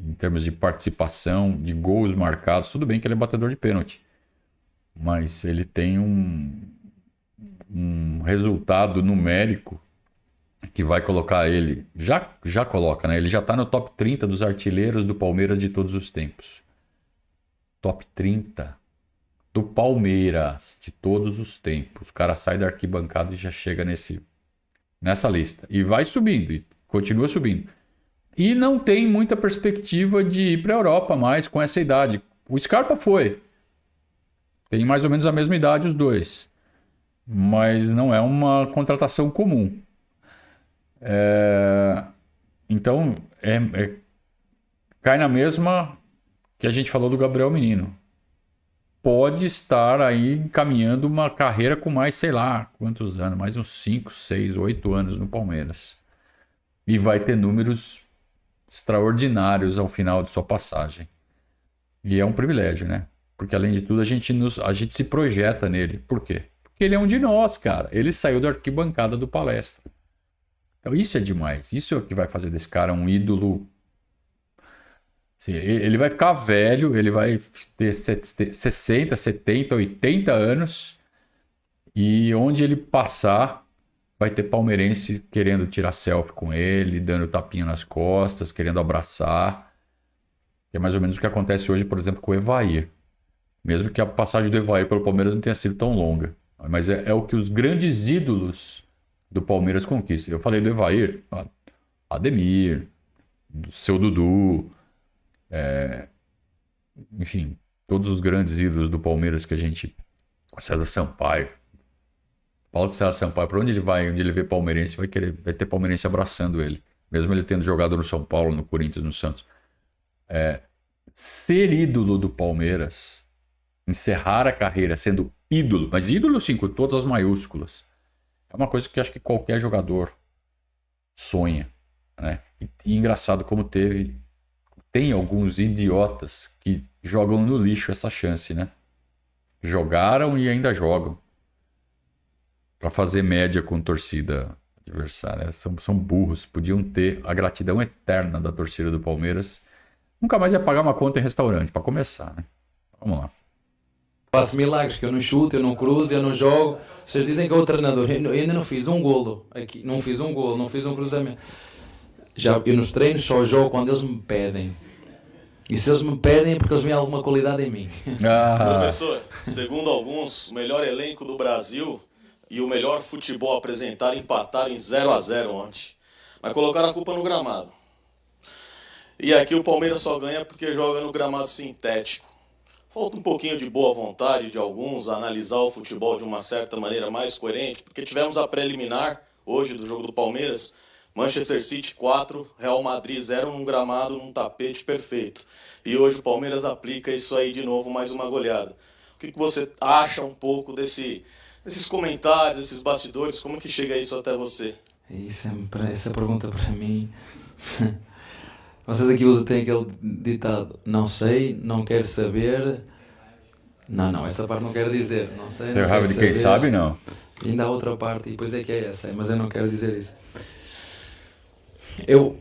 em termos de participação, de gols marcados. Tudo bem que ele é batedor de pênalti, mas ele tem um resultado numérico que vai colocar ele, já coloca, né? Ele já está no top 30 dos artilheiros do Palmeiras de todos os tempos. Top 30 do Palmeiras de todos os tempos. O cara sai da arquibancada e já chega nessa lista. E vai subindo, e continua subindo. E não tem muita perspectiva de ir para a Europa mais com essa idade. O Scarpa foi. Tem mais ou menos a mesma idade os dois. Mas não é uma contratação comum. Então, cai na mesma que a gente falou do Gabriel Menino. Pode estar aí encaminhando uma carreira com mais, sei lá, quantos anos, mais uns 5, 6, 8 anos no Palmeiras. E vai ter números extraordinários ao final de sua passagem. E é um privilégio, né? Porque, além de tudo, a gente se projeta nele. Por quê? Porque ele é um de nós, cara. Ele saiu da arquibancada do Palestra. Então isso é demais. Isso é o que vai fazer desse cara um ídolo. Assim, ele vai ficar velho, ele vai ter 60, 70, 80 anos. E onde ele passar, vai ter palmeirense querendo tirar selfie com ele, dando tapinha nas costas, querendo abraçar. Que é mais ou menos o que acontece hoje, por exemplo, com o Evair. Mesmo que a passagem do Evair pelo Palmeiras não tenha sido tão longa. Mas é o que os grandes ídolos do Palmeiras conquistam. Eu falei do Evair, Ademir, do seu Dudu, enfim, todos os grandes ídolos do Palmeiras que a gente... César Sampaio. Fala com o César Sampaio, para onde ele vai, onde ele vê palmeirense, vai ter palmeirense abraçando ele. Mesmo ele tendo jogado no São Paulo, no Corinthians, no Santos. Ser ídolo do Palmeiras, encerrar a carreira sendo ídolo, mas ídolo sim, com todas as maiúsculas, é uma coisa que acho que qualquer jogador sonha, né? E engraçado como tem alguns idiotas que jogam no lixo essa chance, né? Jogaram e ainda jogam para fazer média com torcida adversária. São burros, podiam ter a gratidão eterna da torcida do Palmeiras. Nunca mais ia pagar uma conta em restaurante, para começar, né? Vamos lá. Faço milagres, que eu não chuto, eu não cruzo, eu não jogo. Vocês dizem que é o treinador. Eu ainda não fiz um golo aqui, não fiz um golo, não fiz um cruzamento. Eu nos treinos só jogo quando eles me pedem. E se eles me pedem é porque eles veem alguma qualidade em mim. Professor, segundo alguns, o melhor elenco do Brasil e o melhor futebol apresentado empataram em 0-0 ontem. Mas colocaram a culpa no gramado. E aqui o Palmeiras só ganha porque joga no gramado sintético. Falta um pouquinho de boa vontade de alguns a analisar o futebol de uma certa maneira mais coerente, porque tivemos a preliminar hoje do jogo do Palmeiras, Manchester City 4, Real Madrid 0 num gramado, num tapete perfeito. E hoje o Palmeiras aplica isso aí de novo, mais uma goleada. O que você acha um pouco desses comentários, desses bastidores, como que chega isso até você? Essa pergunta para mim... Vocês aqui têm aquele ditado, não sei, não quero saber. Não, essa parte não quero dizer. Não sei, tem raiva de quem sabe, não. E ainda há outra parte, e depois é que é essa, mas eu não quero dizer isso. Eu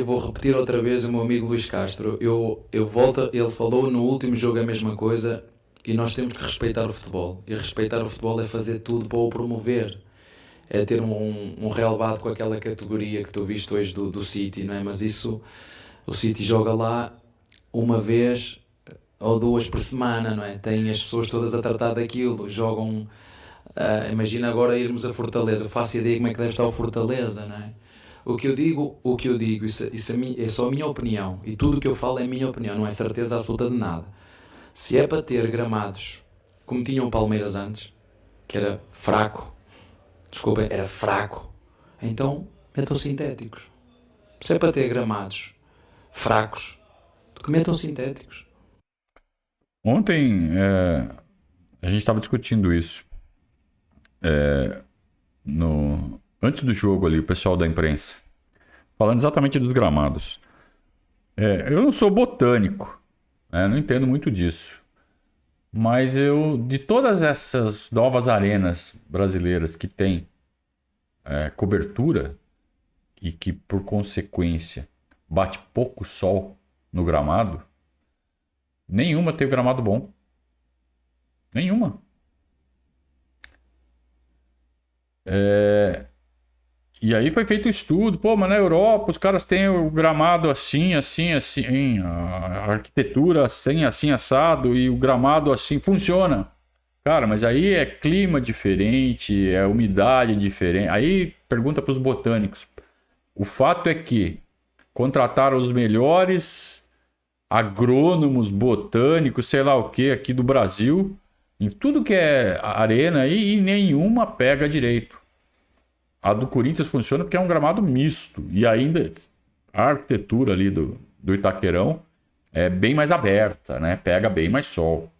vou repetir outra vez o meu amigo Luís Castro. Ele falou no último jogo a mesma coisa, e nós temos que respeitar o futebol. E respeitar o futebol é fazer tudo para o promover. É ter um relevado com aquela categoria que tu viste hoje do City, não é? Mas isso, o City joga lá uma vez ou duas por semana, não é? Tem as pessoas todas a tratar daquilo, jogam... imagina agora irmos a Fortaleza, eu faço ideia como é que deve estar o Fortaleza, não é? O que eu digo, isso é só a minha opinião. E tudo o que eu falo é a minha opinião, não é certeza absoluta de nada. Se é para ter gramados como tinham o Palmeiras antes, que era fraco, desculpem, era fraco, então metam sintéticos. Se é para ter gramados fracos, que metam sintéticos. Ontem a gente estava discutindo isso. Antes do jogo ali, o pessoal da imprensa, falando exatamente dos gramados. Eu não sou botânico, não entendo muito disso. Mas de todas essas novas arenas brasileiras que tem cobertura e que, por consequência, bate pouco sol no gramado, nenhuma tem gramado bom. Nenhuma. E aí foi feito um estudo. Pô, mas na Europa os caras têm o gramado assim, assim, assim. A arquitetura assim, assim, assado. E o gramado assim funciona. Cara, mas aí é clima diferente, é umidade diferente. Aí pergunta para os botânicos. O fato é que contrataram os melhores agrônomos, botânicos, sei lá o que, aqui do Brasil, em tudo que é arena aí, e nenhuma pega direito. A do Corinthians funciona porque é um gramado misto. E ainda a arquitetura ali do Itaquerão é bem mais aberta, né? Pega bem mais sol.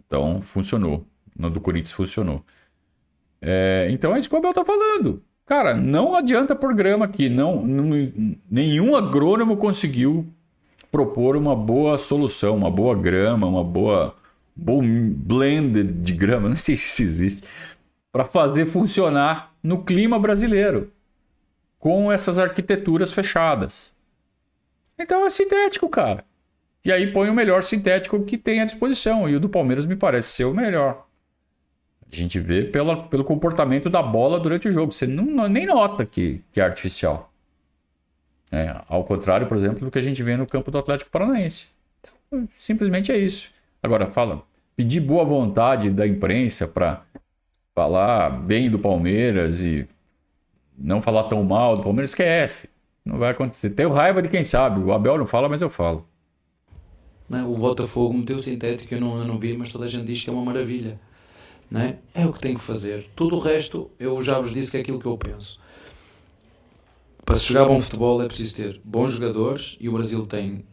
Então funcionou. No do Corinthians funcionou. Então é isso que o Abel tá falando. Cara, não adianta pôr grama aqui. Nenhum agrônomo conseguiu propor uma boa solução, uma boa grama, uma boa blend de grama, não sei se isso existe, para fazer funcionar no clima brasileiro, com essas arquiteturas fechadas. Então é sintético, cara. E aí põe o melhor sintético que tem à disposição, e o do Palmeiras me parece ser o melhor. A gente vê pelo comportamento da bola durante o jogo, você nem nota que é artificial. Ao contrário, por exemplo, do que a gente vê no campo do Atlético Paranaense. Então, simplesmente é isso. Agora, pedir boa vontade da imprensa para falar bem do Palmeiras e não falar tão mal do Palmeiras, esquece. Não vai acontecer. Tenho raiva de quem sabe. O Abel não fala, mas eu falo. O Botafogo meteu sintético, eu não vi, mas toda a gente diz que é uma maravilha. É o que tem que fazer. Tudo o resto, eu já vos disse que é aquilo que eu penso. Para se jogar bom futebol é preciso ter bons jogadores, e o Brasil tem,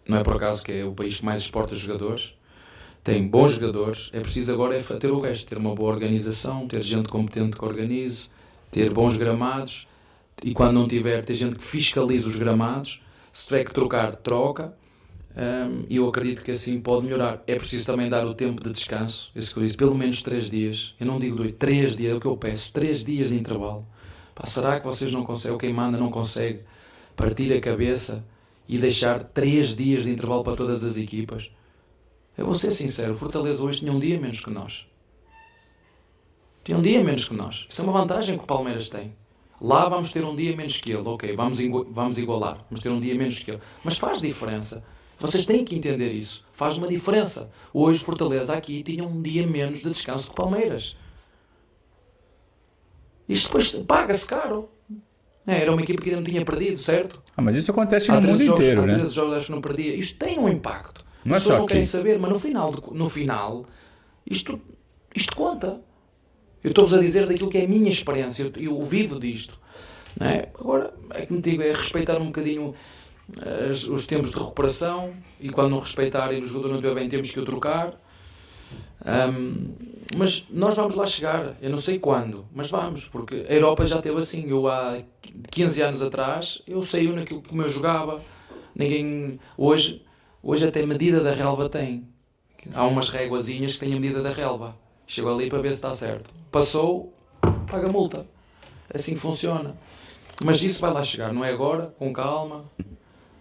não é por acaso que é o país que mais exporta jogadores, tem bons jogadores, é preciso agora ter o resto, ter uma boa organização, ter gente competente que organize, ter bons gramados, e quando não tiver, ter gente que fiscalize os gramados, se tiver que trocar, troca, e eu acredito que assim pode melhorar. É preciso também dar o tempo de descanso, isso que eu disse, pelo menos 3 dias, eu não digo 2, 3 dias, é o que eu peço, 3 dias de intervalo. Será que vocês não conseguem, ou quem manda não consegue partir a cabeça e deixar 3 dias de intervalo para todas as equipas? Eu vou ser sincero, o Fortaleza hoje tinha um dia menos que nós. Tinha um dia menos que nós. Isso é uma vantagem que o Palmeiras tem. Lá vamos ter um dia menos que ele, ok, vamos igualar, vamos ter um dia menos que ele. Mas faz diferença. Vocês têm que entender isso. Faz uma diferença. Hoje Fortaleza aqui tinha um dia menos de descanso que o Palmeiras. Isto depois paga-se caro. Era uma equipe que ainda não tinha perdido, certo? Mas isso acontece no mundo inteiro, né? Há 13 jogos acho que não perdia. Isto tem um impacto. Não As é pessoas só não querem aqui. saber, mas no final isto conta. Eu estou-vos a dizer daquilo que é a minha experiência. Eu vivo disto. Agora, é que me digo, é respeitar um bocadinho os tempos de recuperação, e quando não respeitarem o jogador não estiver bem, temos que o trocar. Mas nós vamos lá chegar, eu não sei quando, mas vamos, porque a Europa já teve assim. Eu há 15 anos atrás, eu saí naquilo como eu jogava. Hoje até medida da relva tem. Há umas réguazinhas que têm a medida da relva. Chego ali para ver se está certo. Passou, paga multa. Assim funciona. Mas isso vai lá chegar, não é agora, com calma,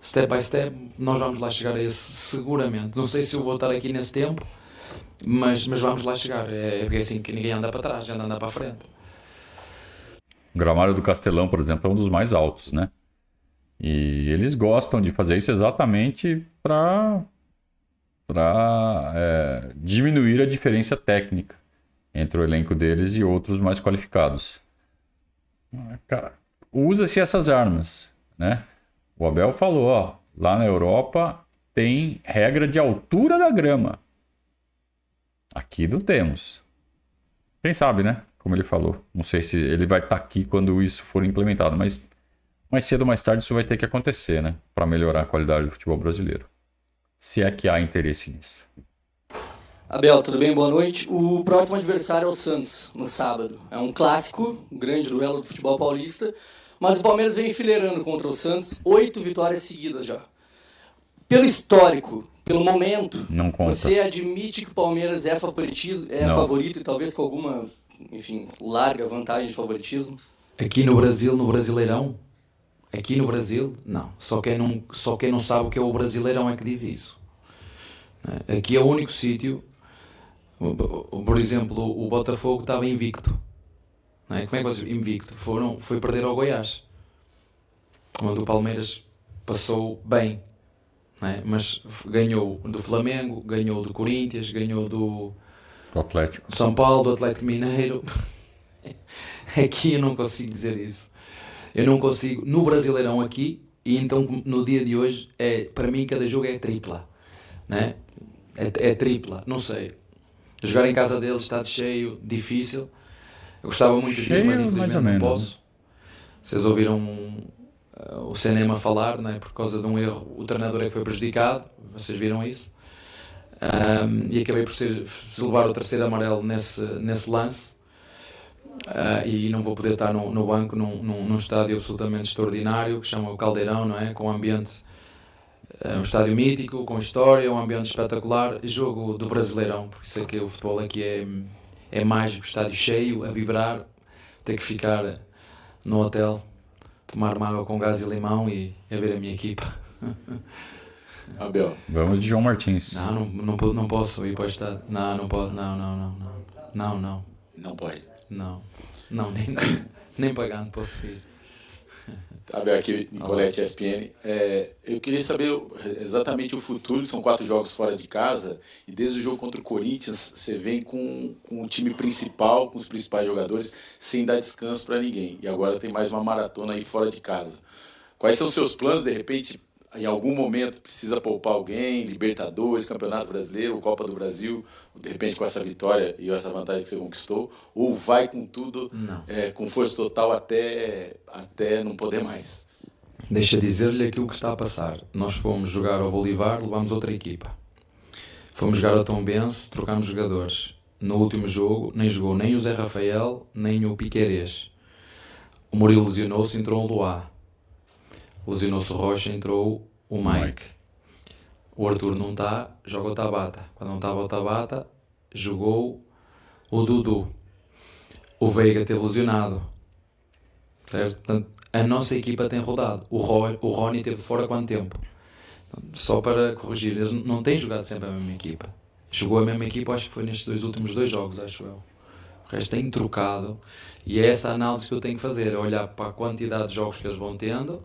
step by step, nós vamos lá chegar a esse seguramente. Não sei se eu vou estar aqui nesse tempo, mas vamos lá chegar. É assim que ninguém anda para trás, já anda para a frente. O gramado do Castelão, por exemplo, é um dos mais altos, né? E eles gostam de fazer isso exatamente para diminuir a diferença técnica entre o elenco deles e outros mais qualificados. Cara, usa-se essas armas, né? O Abel falou, ó, lá na Europa tem regra de altura da grama. Aqui não temos. Quem sabe, né? Como ele falou. Não sei se ele vai estar aqui quando isso for implementado, mas mais cedo ou mais tarde isso vai ter que acontecer, né? Para melhorar a qualidade do futebol brasileiro. Se é que há interesse nisso. Abel, tudo bem? Boa noite. O próximo adversário é o Santos, no sábado. É um clássico, um grande duelo do futebol paulista, mas o Palmeiras vem enfileirando contra o Santos 8 vitórias seguidas já. Pelo histórico, pelo momento, não conta. Você admite que o Palmeiras é favorito e talvez com alguma, enfim, larga vantagem de favoritismo? Aqui no Brasil, no Brasileirão? Aqui no Brasil, não. Só quem não sabe o que é o Brasileirão é que diz isso. Aqui é o único sítio. Por exemplo, o Botafogo estava invicto. Não é? Como é que vocês invicto? Foi perder ao Goiás, onde o Palmeiras passou bem, não é? Mas ganhou do Flamengo, ganhou do Corinthians, ganhou do Atlético. São Paulo, do Atlético Mineiro. Aqui eu não consigo dizer isso. Eu não consigo. No Brasileirão aqui, e então no dia de hoje, para mim cada jogo é tripla. Não é? É tripla, não sei. Jogar em casa deles está de cheio, difícil. Eu gostava muito de ir, mas infelizmente não posso. Vocês ouviram o cinema falar, não é? Por causa de um erro, o treinador é que foi prejudicado. Vocês viram isso? E acabei por levar o terceiro amarelo nesse lance. E não vou poder estar no banco num estádio absolutamente extraordinário, que se chama o Caldeirão, não é? Com um ambiente... um estádio mítico, com história, um ambiente espetacular, jogo do Brasileirão, por isso é que o futebol aqui é mágico, estádio cheio, a vibrar, ter que ficar no hotel, tomar uma água com gás e limão e a ver a minha equipa. Abel. Vamos de João Martins. Não posso ir para o estádio, não pode, não. Não pode? Não, nem pagando posso ir. Abel, aqui, Nicolete, ESPN. Eu queria saber exatamente o futuro, são 4 jogos fora de casa, e desde o jogo contra o Corinthians, você vem com o time principal, com os principais jogadores, sem dar descanso para ninguém. E agora tem mais uma maratona aí fora de casa. Quais são os seus planos, de repente, em algum momento precisa poupar alguém, Libertadores, Campeonato Brasileiro, Copa do Brasil, de repente com essa vitória e essa vantagem que você conquistou, ou vai com tudo, com força total até não poder mais? Deixa dizer-lhe aquilo que está a passar. Nós fomos jogar ao Bolívar, levámos outra equipa. Fomos jogar ao Tombense, trocámos jogadores. No último jogo, nem jogou nem o Zé Rafael, nem o Piquerez. O Murilo lesionou-se, entrou o Luá. Lesionou-se o Rocha, entrou o Mike. O Arthur não está, joga o Tabata. Quando não estava o Tabata, jogou o Dudu. O Veiga teve lesionado. Certo? Portanto, a nossa equipa tem rodado. O Rony esteve fora há quanto tempo? Só para corrigir, eles não têm jogado sempre a mesma equipa. Jogou a mesma equipa, acho que foi nestes últimos 2 jogos, acho eu. O resto tem trocado. E é essa análise que eu tenho que fazer, é olhar para a quantidade de jogos que eles vão tendo.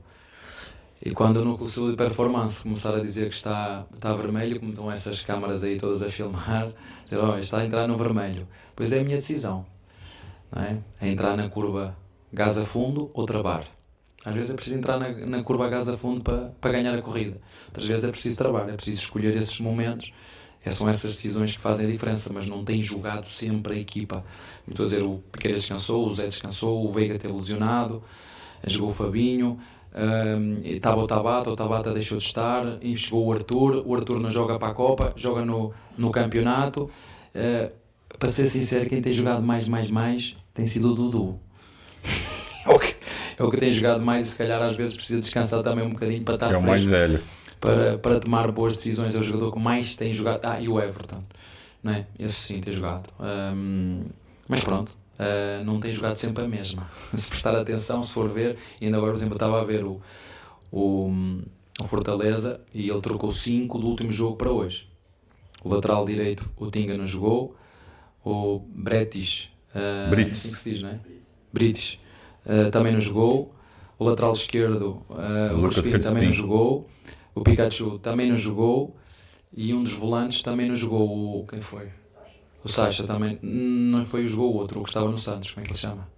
E quando o núcleo de saúde e performance começar a dizer que está vermelho, como estão essas câmaras aí todas a filmar, dizer, está a entrar no vermelho. Pois é a minha decisão. Não é? É entrar na curva gás a fundo ou travar. Às vezes é preciso entrar na curva gás a fundo para ganhar a corrida. Outras vezes é preciso travar, é preciso escolher esses momentos. São essas decisões que fazem a diferença, mas não tem jogado sempre a equipa. Estou a dizer, o Piqueires descansou, o Zé descansou, o Veiga teve lesionado, jogou o Fabinho, estava o Tabata deixou de estar, e chegou o Arthur não joga para a Copa, joga no campeonato. Para ser sincero, quem tem jogado mais tem sido o Dudu. É o que tem jogado mais e se calhar às vezes precisa descansar também um bocadinho para estar fresco. É o mais velho. Para tomar boas decisões, é o jogador que mais tem jogado. E o Everton, não é? Esse sim tem jogado. Mas pronto, não tem jogado sempre a mesma. Se prestar atenção, se for ver, e ainda agora, por exemplo, eu estava a ver o Fortaleza e ele trocou 5 do último jogo para hoje. O lateral direito, o Tinga não jogou, o Brits, assim que se diz, não é? Brits, também não jogou, o lateral esquerdo, o Lucas Pinto também não jogou. O Pikachu também não jogou e um dos volantes também não jogou. Quem foi? O Sacha também não foi, jogou o outro, o que estava no Santos. Como é que ele chama?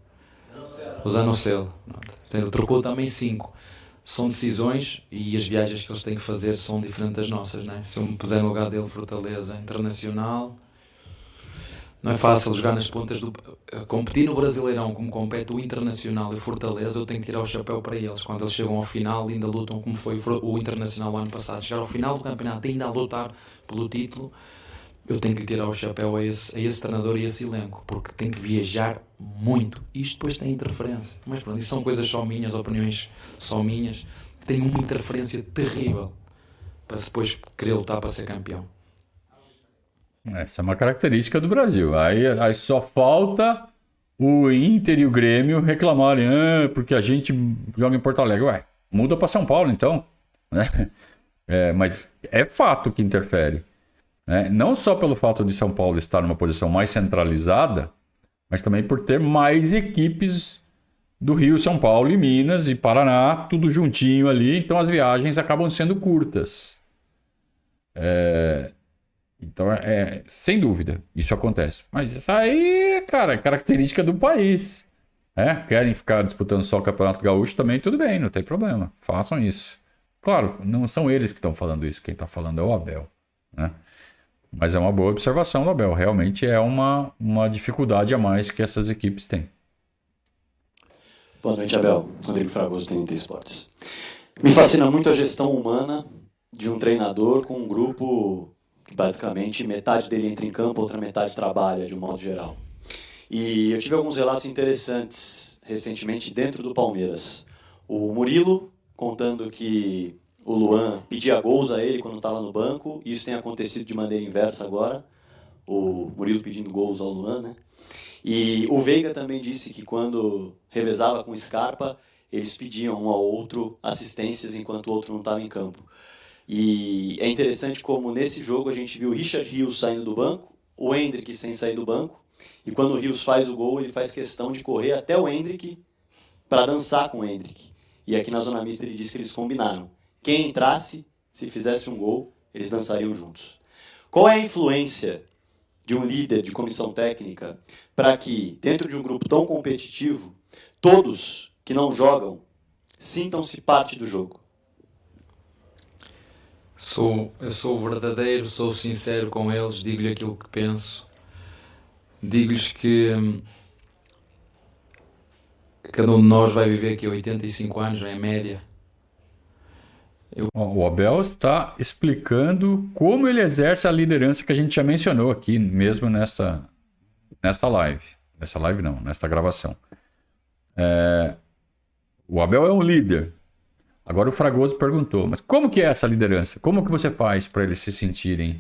O Zanocelo. Ele trocou também 5. São decisões e as viagens que eles têm que fazer são diferentes das nossas, né? Se eu me puser no lugar dele, Fortaleza Internacional, não é fácil jogar nas pontas do... Competir no Brasileirão como compete o Internacional e o Fortaleza, eu tenho que tirar o chapéu para eles. Quando eles chegam ao final ainda lutam como foi o Internacional o ano passado. Chegar ao final do campeonato ainda a lutar pelo título, eu tenho que tirar o chapéu a esse treinador e a esse elenco, porque tem que viajar muito. Isto depois tem interferência. Mas pronto, isso são coisas só minhas, opiniões só minhas, que têm uma interferência terrível para depois querer lutar para ser campeão. Essa é uma característica do Brasil. Aí só falta o Inter e o Grêmio reclamarem, porque a gente joga em Porto Alegre. Ué, muda para São Paulo então. Né? Mas é fato que interfere. Né? Não só pelo fato de São Paulo estar numa posição mais centralizada, mas também por ter mais equipes do Rio, São Paulo e Minas e Paraná, tudo juntinho ali. Então as viagens acabam sendo curtas. Então, sem dúvida, isso acontece. Mas isso aí, cara, é característica do país. Querem ficar disputando só o Campeonato Gaúcho também, tudo bem, não tem problema. Façam isso. Claro, não são eles que estão falando isso. Quem está falando é o Abel. Né? Mas é uma boa observação do Abel. Realmente é uma dificuldade a mais que essas equipes têm. Boa noite, Abel. Rodrigo Fragoso, TNT Esportes. Me fascina muito a gestão humana de um treinador com um grupo que basicamente metade dele entra em campo, outra metade trabalha, de um modo geral. E eu tive alguns relatos interessantes recentemente dentro do Palmeiras. O Murilo contando que o Luan pedia gols a ele quando estava no banco, e isso tem acontecido de maneira inversa agora. O Murilo pedindo gols ao Luan, né? E o Veiga também disse que quando revezava com o Scarpa, eles pediam um ao outro assistências enquanto o outro não estava em campo. E é interessante como nesse jogo a gente viu o Richard Rios saindo do banco, o Endrick sem sair do banco, e quando o Rios faz o gol, ele faz questão de correr até o Endrick para dançar com o Endrick. E aqui na Zona Mista ele disse que eles combinaram. Quem entrasse, se fizesse um gol, eles dançariam juntos. Qual é a influência de um líder de comissão técnica para que, dentro de um grupo tão competitivo, todos que não jogam sintam-se parte do jogo? Eu sou verdadeiro, sou sincero com eles, digo-lhe aquilo que penso. Digo-lhes que cada um de nós vai viver aqui 85 anos, em média. O Abel está explicando como ele exerce a liderança que a gente já mencionou aqui, mesmo nesta live. Nessa live não, nesta gravação. O Abel é um líder. Agora o Fragoso perguntou, mas como que é essa liderança? Como que você faz para eles se sentirem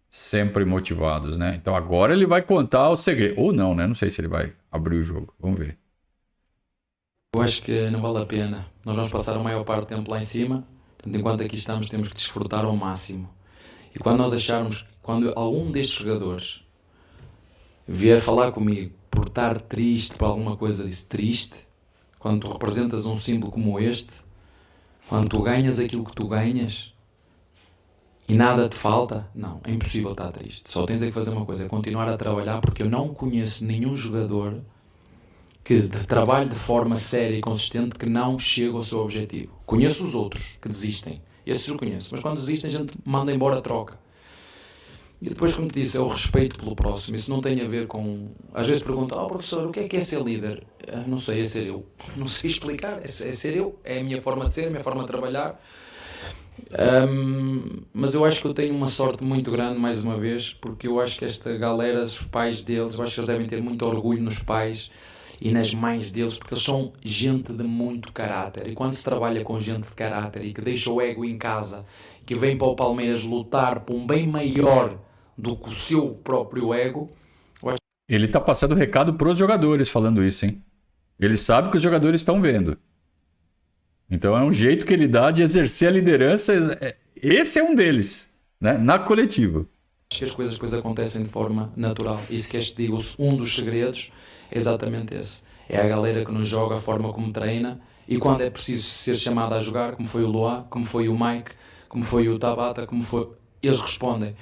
sempre motivados, né? Então agora ele vai contar o segredo. Ou não, né? Não sei se ele vai abrir o jogo. Vamos ver. Eu acho que não vale a pena. Nós vamos passar a maior parte do tempo lá em cima. Portanto, enquanto aqui estamos, temos que desfrutar ao máximo. E quando nós acharmos, quando algum destes jogadores vier falar comigo por estar triste, por alguma coisa disso, triste, quando tu representas um símbolo como este, quando tu ganhas aquilo que tu ganhas e nada te falta, não, é impossível estar triste. Só tens é que fazer uma coisa, é continuar a trabalhar, porque eu não conheço nenhum jogador que trabalhe de forma séria e consistente que não chega ao seu objetivo. Conheço os outros que desistem, esses eu conheço, mas quando desistem a gente manda embora a troca. E depois, como te disse, é o respeito pelo próximo. Isso não tem a ver com... Às vezes perguntam, professor, o que é ser líder? Não sei, é ser eu. Não sei explicar, é ser eu. É a minha forma de ser, a minha forma de trabalhar. Mas eu acho que eu tenho uma sorte muito grande, mais uma vez, porque eu acho que esta galera, os pais deles, eu acho que eles devem ter muito orgulho nos pais e nas mães deles, porque eles são gente de muito caráter. E quando se trabalha com gente de caráter e que deixa o ego em casa, que vem para o Palmeiras lutar por um bem maior do que o seu próprio ego... Ele está passando recado para os jogadores falando isso, hein? Ele sabe que os jogadores estão vendo. Então é um jeito que ele dá de exercer a liderança. Esse é um deles, né? Na coletiva. Acho que as coisas depois acontecem de forma natural. E se queres te digo, um dos segredos é exatamente esse. É a galera que nos joga, a forma como treina, e quando é preciso ser chamado a jogar, como foi o Luá, como foi o Mike, como foi o Tabata, como foi... Eles respondem.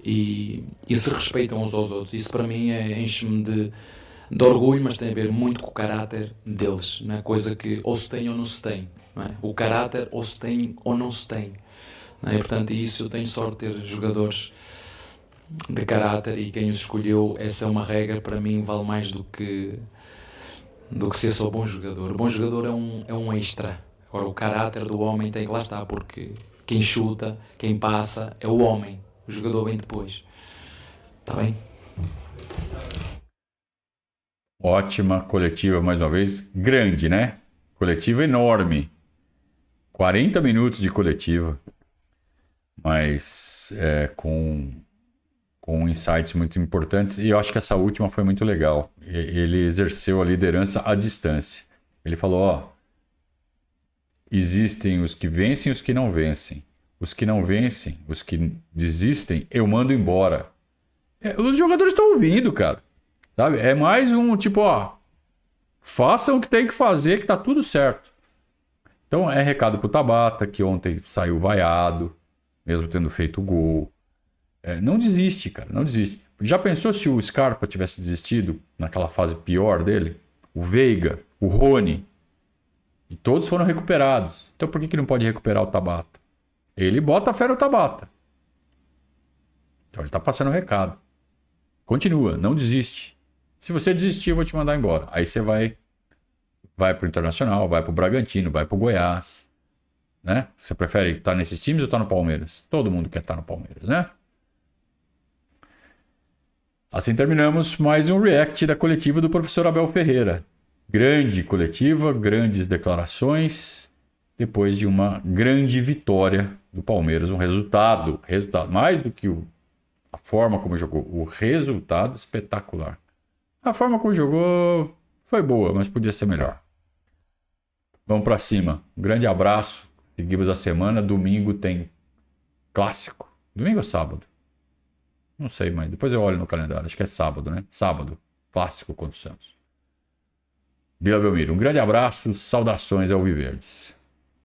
E se respeitam uns aos outros. Isso para mim enche-me de de orgulho, mas tem a ver muito com o caráter deles, não é? Coisa que ou se tem ou não se tem, não é? O caráter ou se tem ou não se tem, não é? E, portanto, isso eu tenho sorte de ter jogadores de caráter, e quem os escolheu, essa é uma regra, para mim vale mais do que ser só bom jogador. O bom jogador é um extra. Agora, o caráter do homem tem que lá estar, porque quem chuta, quem passa é o homem, o jogador vem depois. Está bem? Ótima coletiva, mais uma vez. Grande, né? Coletiva enorme. 40 minutos de coletiva. Mas com insights muito importantes. E eu acho que essa última foi muito legal. Ele exerceu a liderança à distância. Ele falou, ó, existem os que vencem e os que não vencem. Os que não vencem, os que desistem, eu mando embora. Os jogadores estão ouvindo, cara. Sabe? É mais um tipo, ó, façam o que tem que fazer, que tá tudo certo. Então é recado pro Tabata, que ontem saiu vaiado, mesmo tendo feito o gol. Não desiste, cara, não desiste. Já pensou se o Scarpa tivesse desistido naquela fase pior dele? O Veiga, o Rony, e todos foram recuperados. Então por que não pode recuperar o Tabata? Ele bota a fé no Tabata. Então ele tá passando o recado. Continua, não desiste. Se você desistir, eu vou te mandar embora. Aí você vai pro Internacional, vai pro Bragantino, vai pro Goiás, né? Você prefere estar nesses times ou estar no Palmeiras? Todo mundo quer estar no Palmeiras, né? Assim terminamos mais um react da coletiva do professor Abel Ferreira. Grande coletiva, grandes declarações, depois de uma grande vitória do Palmeiras. Um resultado mais do que a forma como jogou, o resultado espetacular. A forma como jogou foi boa, mas podia ser melhor. Vamos pra cima. Um grande abraço. Seguimos a semana. Domingo tem clássico. Domingo ou sábado? Não sei, mas depois eu olho no calendário. Acho que é sábado, né? Sábado. Clássico contra o Santos. Vila Belmiro. Um grande abraço. Saudações ao Viverdes.